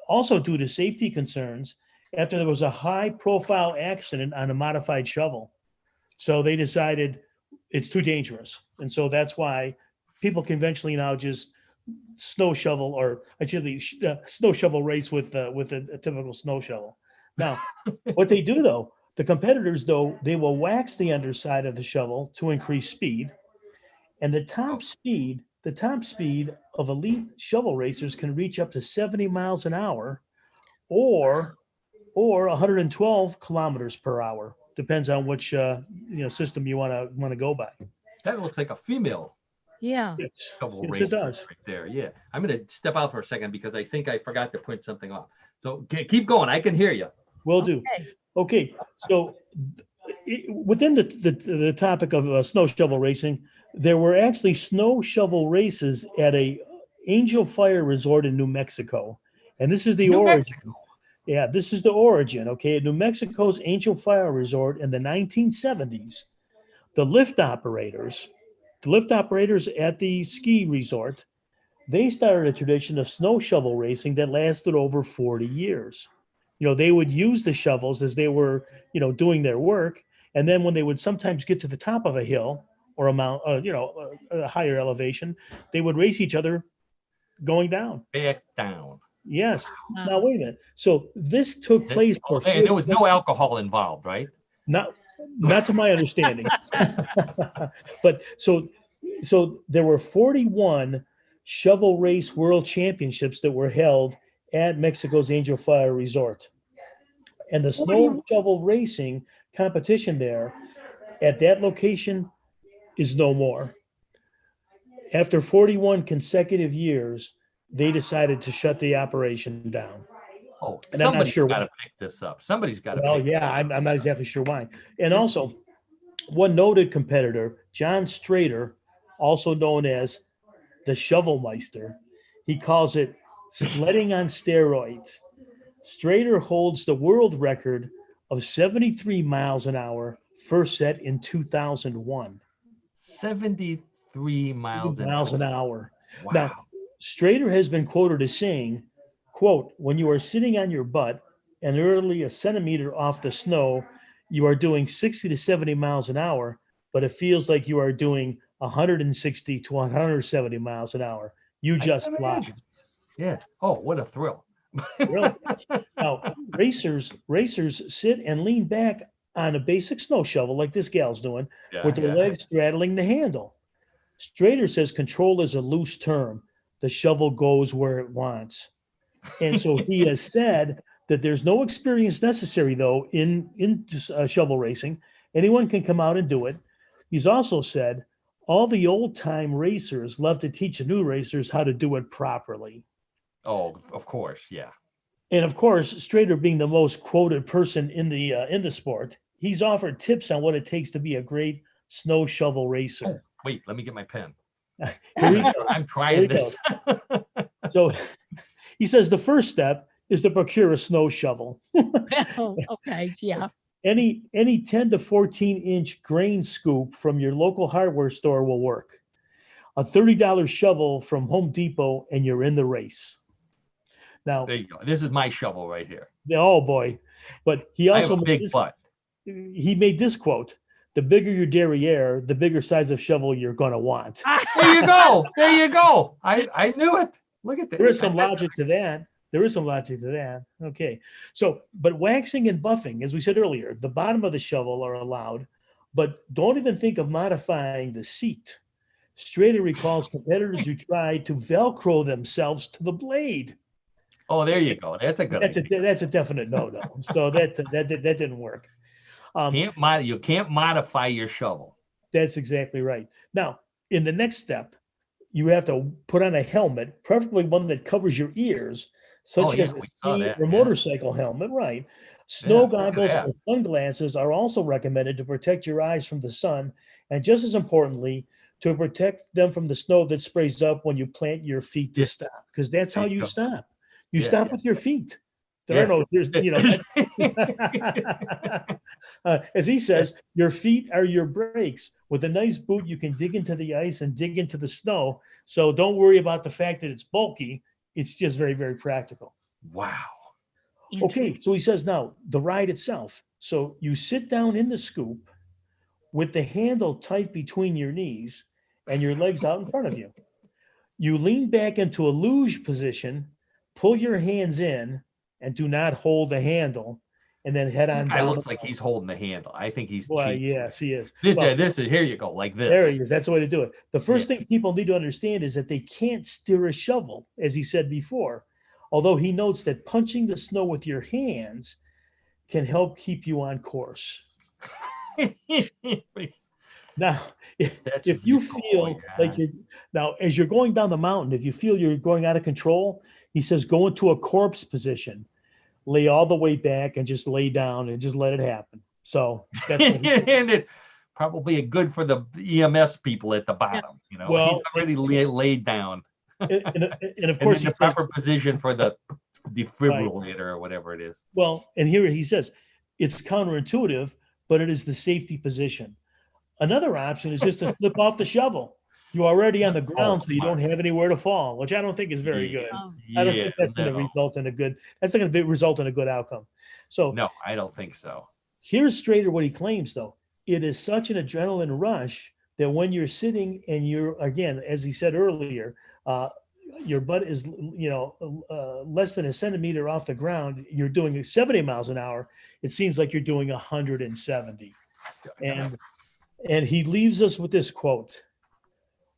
also due to safety concerns, after there was a high-profile accident on a modified shovel. So they decided it's too dangerous. And so that's why people conventionally now just snow shovel, or actually snow shovel race with a typical snow shovel. Now, what they do though, the competitors though, they will wax the underside of the shovel to increase speed, and the top speed of elite shovel racers can reach up to 70 miles an hour, or 112 kilometers per hour. Depends on which system you want to go by. That looks like a female. Yeah. Yes, it does. Right there. Yeah. I'm going to step out for a second because I think I forgot to print something off. So keep going. I can hear you. Will do. Okay. So within the topic of snow shovel racing, there were actually snow shovel races at a Angel Fire Resort in New Mexico. And this is the origin. Yeah, this is the origin. Okay. At New Mexico's Angel Fire Resort in the 1970s, The lift operators at the ski resort, they started a tradition of snow shovel racing that lasted over 40 years. They would use the shovels as they were, doing their work. And then when they would sometimes get to the top of a hill or a mount, a higher elevation, they would race each other going down. Back down. Yes. Now, wait a minute. So this took place for and there was no alcohol involved, right? Not to my understanding. But so there were 41 shovel race world championships that were held at Mexico's Angel Fire Resort. And the snow shovel racing competition there at that location is no more. After 41 consecutive years, they decided to shut the operation down. Oh, and I'm not sure got to pick this up. Somebody's got to. Well, yeah, I'm not exactly sure why. And also, one noted competitor, John Strader, also known as the Shovelmeister, he calls it sledding on steroids. Strader holds the world record of 73 miles an hour, first set in 2001. 73 miles an hour. Wow. Now, Strader has been quoted as saying, quote, "When you are sitting on your butt and literally a centimeter off the snow, you are doing 60 to 70 miles an hour, but it feels like you are doing 160 to 170 miles an hour. You just fly." Yeah. Oh, what a thrill. Really? Now, racers sit and lean back on a basic snow shovel like this gal's doing, with their legs straddling the handle. Strader says control is a loose term. The shovel goes where it wants. And so he has said that there's no experience necessary, though, in shovel racing. Anyone can come out and do it. He's also said all the old-time racers love to teach the new racers how to do it properly. Oh, of course, yeah. And of course, Strader being the most quoted person in the sport, he's offered tips on what it takes to be a great snow shovel racer. Oh, wait, let me get my pen. I'm trying this. So he says the first step is to procure a snow shovel. Oh, okay, yeah. Any 10 to 14 inch grain scoop from your local hardware store will work. A $30 shovel from Home Depot and you're in the race. Now, there you go. This is my shovel right here. Oh boy. But he also he made this quote: "The bigger your derriere, the bigger size of shovel you're going to want." There you go. There you go. I knew it. Look at that. There is some logic to that. Okay. So, but waxing and buffing, as we said earlier, the bottom of the shovel are allowed, but don't even think of modifying the seat. Strader recalls competitors who tried to Velcro themselves to the blade. Oh, there you go. That's a good idea. That's a definite no-no. So that didn't work. You can't modify your shovel. That's exactly right. Now, in the next step, you have to put on a helmet, preferably one that covers your ears, such as a ski or motorcycle helmet, right? Snow goggles or sunglasses are also recommended to protect your eyes from the sun, and just as importantly, to protect them from the snow that sprays up when you plant your feet to stop, because that's how you stop. You stop with your feet. As he says, your feet are your brakes. With a nice boot, you can dig into the ice and dig into the snow. So don't worry about the fact that it's bulky. It's just very, very practical. Wow. Okay, so he says now, the ride itself. So you sit down in the scoop with the handle tight between your knees and your legs out in front of you. You lean back into a luge position, pull your hands in, and do not hold the handle, and then head on down. It looks like he's holding the handle. I think he's cheating. Yes, he is. This is, here you go, like this. There he is. That's the way to do it. The first thing people need to understand is that they can't steer a shovel, as he said before, although he notes that punching the snow with your hands can help keep you on course. Now, if you feel like as you're going down the mountain, if you feel you're going out of control, he says, go into a corpse position, lay all the way back and just lay down and just let it happen. So that's and it probably good for the EMS people at the bottom. You know, he's already laid down. And of course, the proper position for the defibrillator or whatever it is. Well, and here he says, it's counterintuitive, but it is the safety position. Another option is just to slip off the shovel. You're already on the ground, so you don't have anywhere to fall, which I don't think is very good. I don't think that's going to result in a good. That's not going to result in a good outcome. So no, I don't think so. Here's Strader what he claims though. It is such an adrenaline rush that when you're sitting and you're, again, as he said earlier, your butt is, less than a centimeter off the ground. You're doing 70 miles an hour. It seems like you're doing 170. And he leaves us with this quote: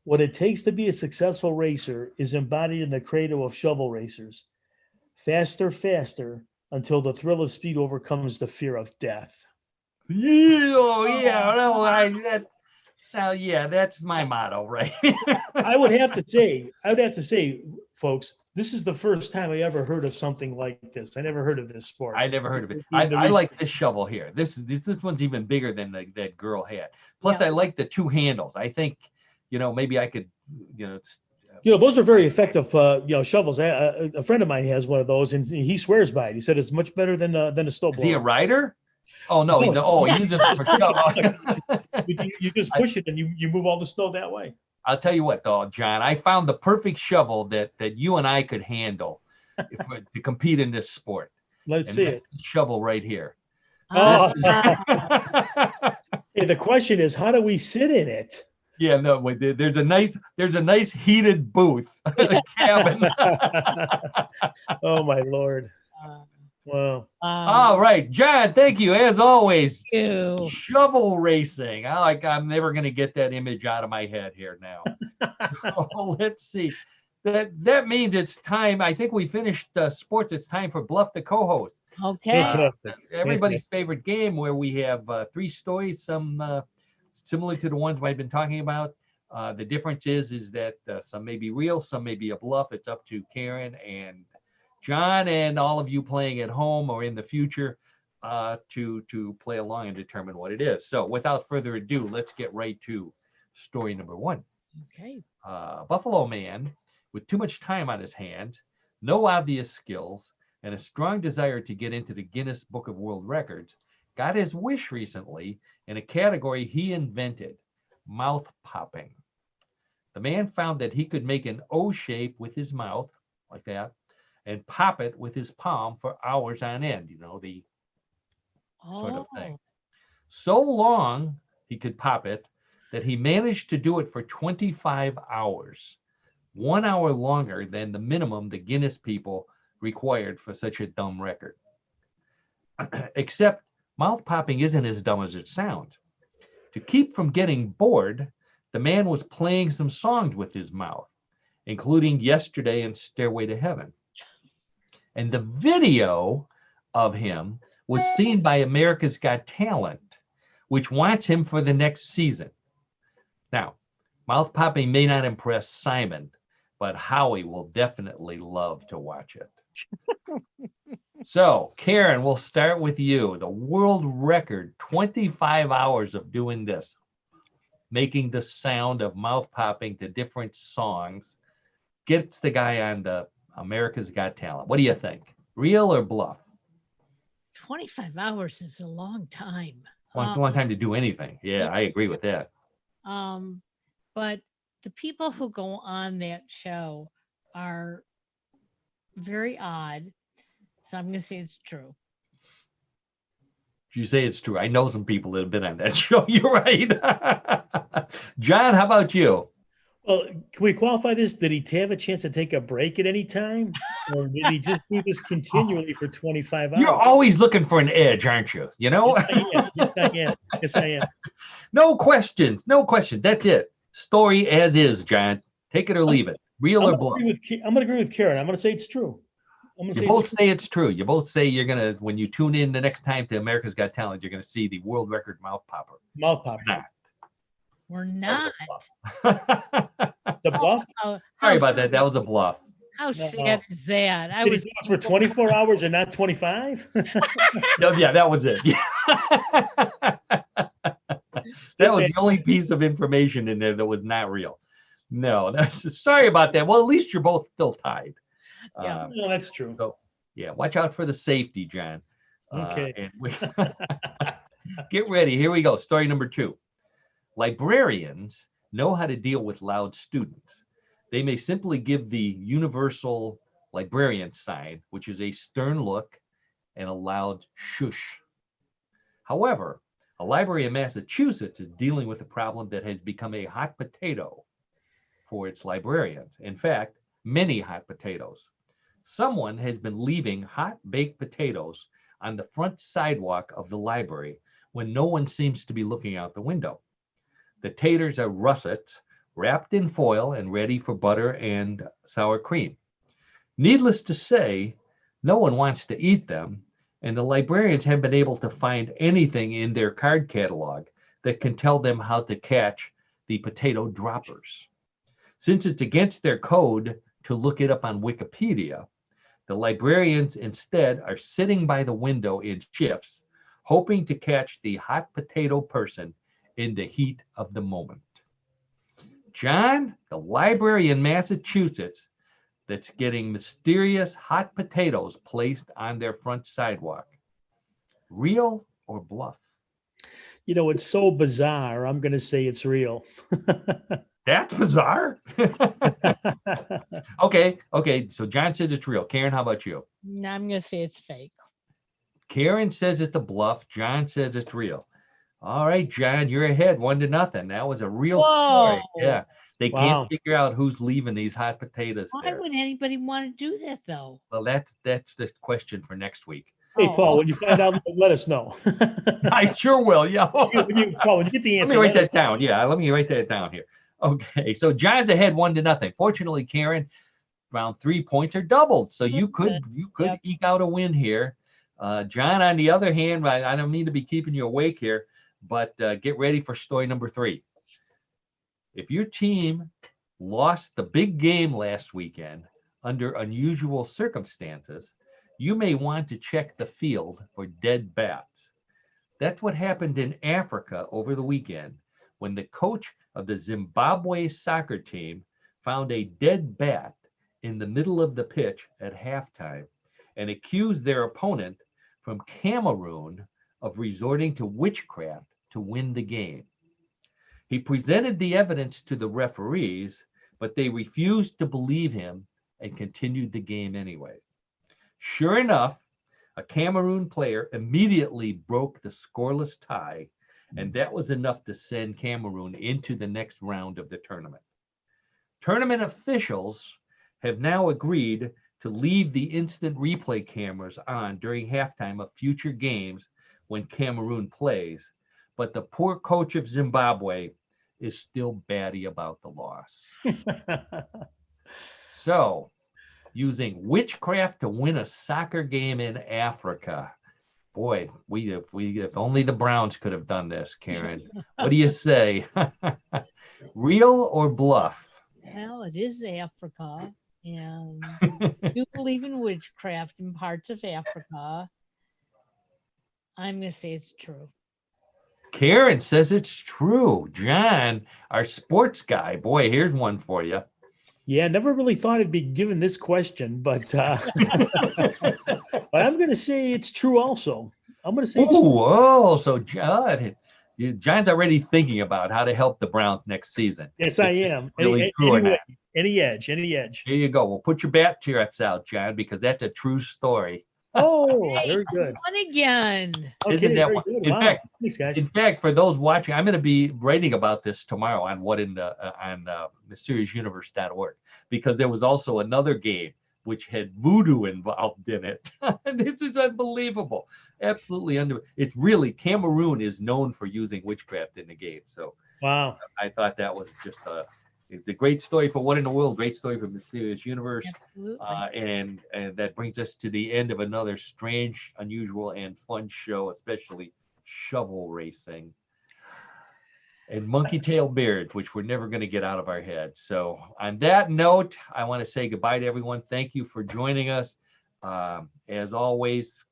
"What it takes to be a successful racer is embodied in the credo of shovel racers. Faster, faster, until the thrill of speed overcomes the fear of death." That's my motto, right? I would have to say, folks, this is the first time I ever heard of something like this. I never heard of this sport. I never heard of it. I like this shovel here. This one's even bigger than that girl had. Plus, I like the two handles. I think, maybe I could, those are very effective, shovels. A friend of mine has one of those, and he swears by it. He said it's much better than a snowblower. Is he a rider? Oh no, he uses it for shovel. You just push it and you move all the snow that way. I'll tell you what, though, John, I found the perfect shovel that you and I could handle to compete in this sport. Let's see it. Shovel right here. Oh. Hey, the question is, how do we sit in it? Yeah, no, wait, there's a nice heated booth, a cabin. Oh my Lord. Wow. All right, John, thank you as always. Thank you. Shovel racing. I'm never going to get that image out of my head here now. So, let's see. That means it's time. I think we finished sports. It's time for Bluff the CoHost. Okay. Everybody's favorite game where we have 3 stories, some similar to the ones I've been talking about. The difference is that some may be real, some may be a bluff. It's up to Karen and John and all of you playing at home or in the future to play along and determine what it is. So without further ado, let's get right to story number 1. Okay. Buffalo man with too much time on his hands, no obvious skills, and a strong desire to get into the Guinness Book of World Records got his wish recently in a category he invented: mouth popping. The man found that he could make an O shape with his mouth, like that, and pop it with his palm for hours on end, the sort of thing. So long he could pop it that he managed to do it for 25 hours, 1 hour longer than the minimum the Guinness people required for such a dumb record. Except mouth popping isn't as dumb as it sounds. To keep from getting bored, the man was playing some songs with his mouth, including Yesterday and Stairway to Heaven. And the video of him was seen by America's Got Talent, which wants him for the next season. Now, mouth popping may not impress Simon, but Howie will definitely love to watch it. So, Karen, we'll start with you. The world record, 25 hours of doing this, making the sound of mouth popping to different songs, gets the guy on the America's Got Talent. What do you think? Real or bluff? 25 hours is a long time. Long time to do anything. Yeah, I agree with that. But the people who go on that show are very odd. So I'm going to say it's true. You say it's true. I know some people that have been on that show. You're right. John, how about you? Well, can we qualify this? Did he have a chance to take a break at any time? Or did he just do this continually for 25 hours? You're always looking for an edge, aren't you? Yes, I am. No questions. That's it. Story as is, John. Take it or leave it. Real or bluff? I'm going to agree with Karen. I'm going to say it's true. You both say it's true. You both say you're going to, when you tune in the next time to America's Got Talent, you're going to see the world record mouth popper. Mouth popper. We're not. It's a bluff? Sorry about that. That was a bluff. How sad is that? Did he do it for 24 hours and not 25? No, yeah, that was it. Yeah. That was the only piece of information in there that was not real. No, sorry about that. Well, at least you're both still tied. Yeah, no, that's true. So, yeah, watch out for the safety, John. Okay. And get ready. Here we go. Story number 2. Librarians know how to deal with loud students. They may simply give the universal librarian sign, which is a stern look and a loud shush. However, a library in Massachusetts is dealing with a problem that has become a hot potato for its librarians. In fact, many hot potatoes. Someone has been leaving hot baked potatoes on the front sidewalk of the library when no one seems to be looking out the window. The taters are russets, wrapped in foil and ready for butter and sour cream. Needless to say, no one wants to eat them, and the librarians haven't been able to find anything in their card catalog that can tell them how to catch the potato droppers. Since it's against their code to look it up on Wikipedia, the librarians instead are sitting by the window in shifts, hoping to catch the hot potato person in the heat of the moment. John, the library in Massachusetts that's getting mysterious hot potatoes placed on their front sidewalk. Real or bluff? You know, it's so bizarre. I'm going to say it's real. That's bizarre. Okay. So John says it's real. Karen, how about you? No, I'm going to say it's fake. Karen says it's a bluff. John says it's real. All right, John, you're ahead 1-0. That was a real story. Yeah. They can't figure out who's leaving these hot potatoes. Why would anybody want to do that, though? Well, that's the question for next week. Hey, Paul, when you find out, let us know. I sure will. Yeah. Paul, when you get the answer. Let me write that down. Yeah, let me write that down here. Okay, so John's ahead 1-0. Fortunately, Karen, round 3 points are doubled, so you could eke out a win here. John, on the other hand, I don't mean to be keeping you awake here, but get ready for story number 3. If your team lost the big game last weekend under unusual circumstances, you may want to check the field for dead bats. That's what happened in Africa over the weekend when the coach of the Zimbabwe soccer team found a dead bat in the middle of the pitch at halftime and accused their opponent from Cameroon of resorting to witchcraft to win the game. He presented the evidence to the referees, but they refused to believe him and continued the game anyway. Sure enough, a Cameroon player immediately broke the scoreless tie, and that was enough to send Cameroon into the next round of the tournament. Tournament officials have now agreed to leave the instant replay cameras on during halftime of future games when Cameroon plays, but the poor coach of Zimbabwe is still batty about the loss. So, using witchcraft to win a soccer game in Africa. Boy, if only the Browns could have done this, Karen. What do you say? Real or bluff? Well, it is Africa, and I do believe in witchcraft in parts of Africa. I'm going to say it's true. Karen says it's true. John, our sports guy. Boy, here's one for you. Yeah, never really thought I'd be given this question, but but I'm going to say it's true also. I'm going to say it's true. So John's already thinking about how to help the Browns next season. Yes, I am. Really true or not. Any edge. There you go. Well, put your bat tears out, John, because that's a true story. Oh, very good. One again. Isn't that one? Good. In Wow. fact, thanks, guys. In fact, for those watching, I'm going to be writing about this tomorrow on MysteriousSUniverse.org, because there was also another game which had voodoo involved in it. This is unbelievable. Absolutely it's really, Cameroon is known for using witchcraft in the game. So wow, I thought that was just it's a great story for What in the World, great story for Mysterious Universe. And that brings us to the end of another strange, unusual, and fun show, especially shovel racing and monkey tail beards, which we're never going to get out of our heads. So on that note, I want to say goodbye to everyone. Thank you for joining us. As always,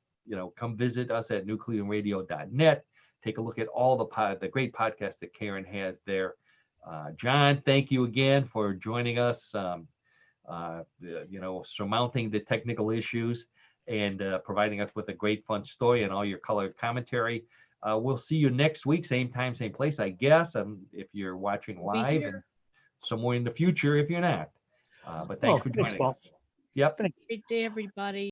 come visit us at newclevelandradio.net. Take a look at all the great podcasts that Karen has there. John, thank you again for joining us, surmounting the technical issues and providing us with a great fun story and all your colored commentary. We'll see you next week, same time, same place, I guess. If you're watching live, and somewhere in the future if you're not. But thanks for joining us. Yep. Great day, everybody.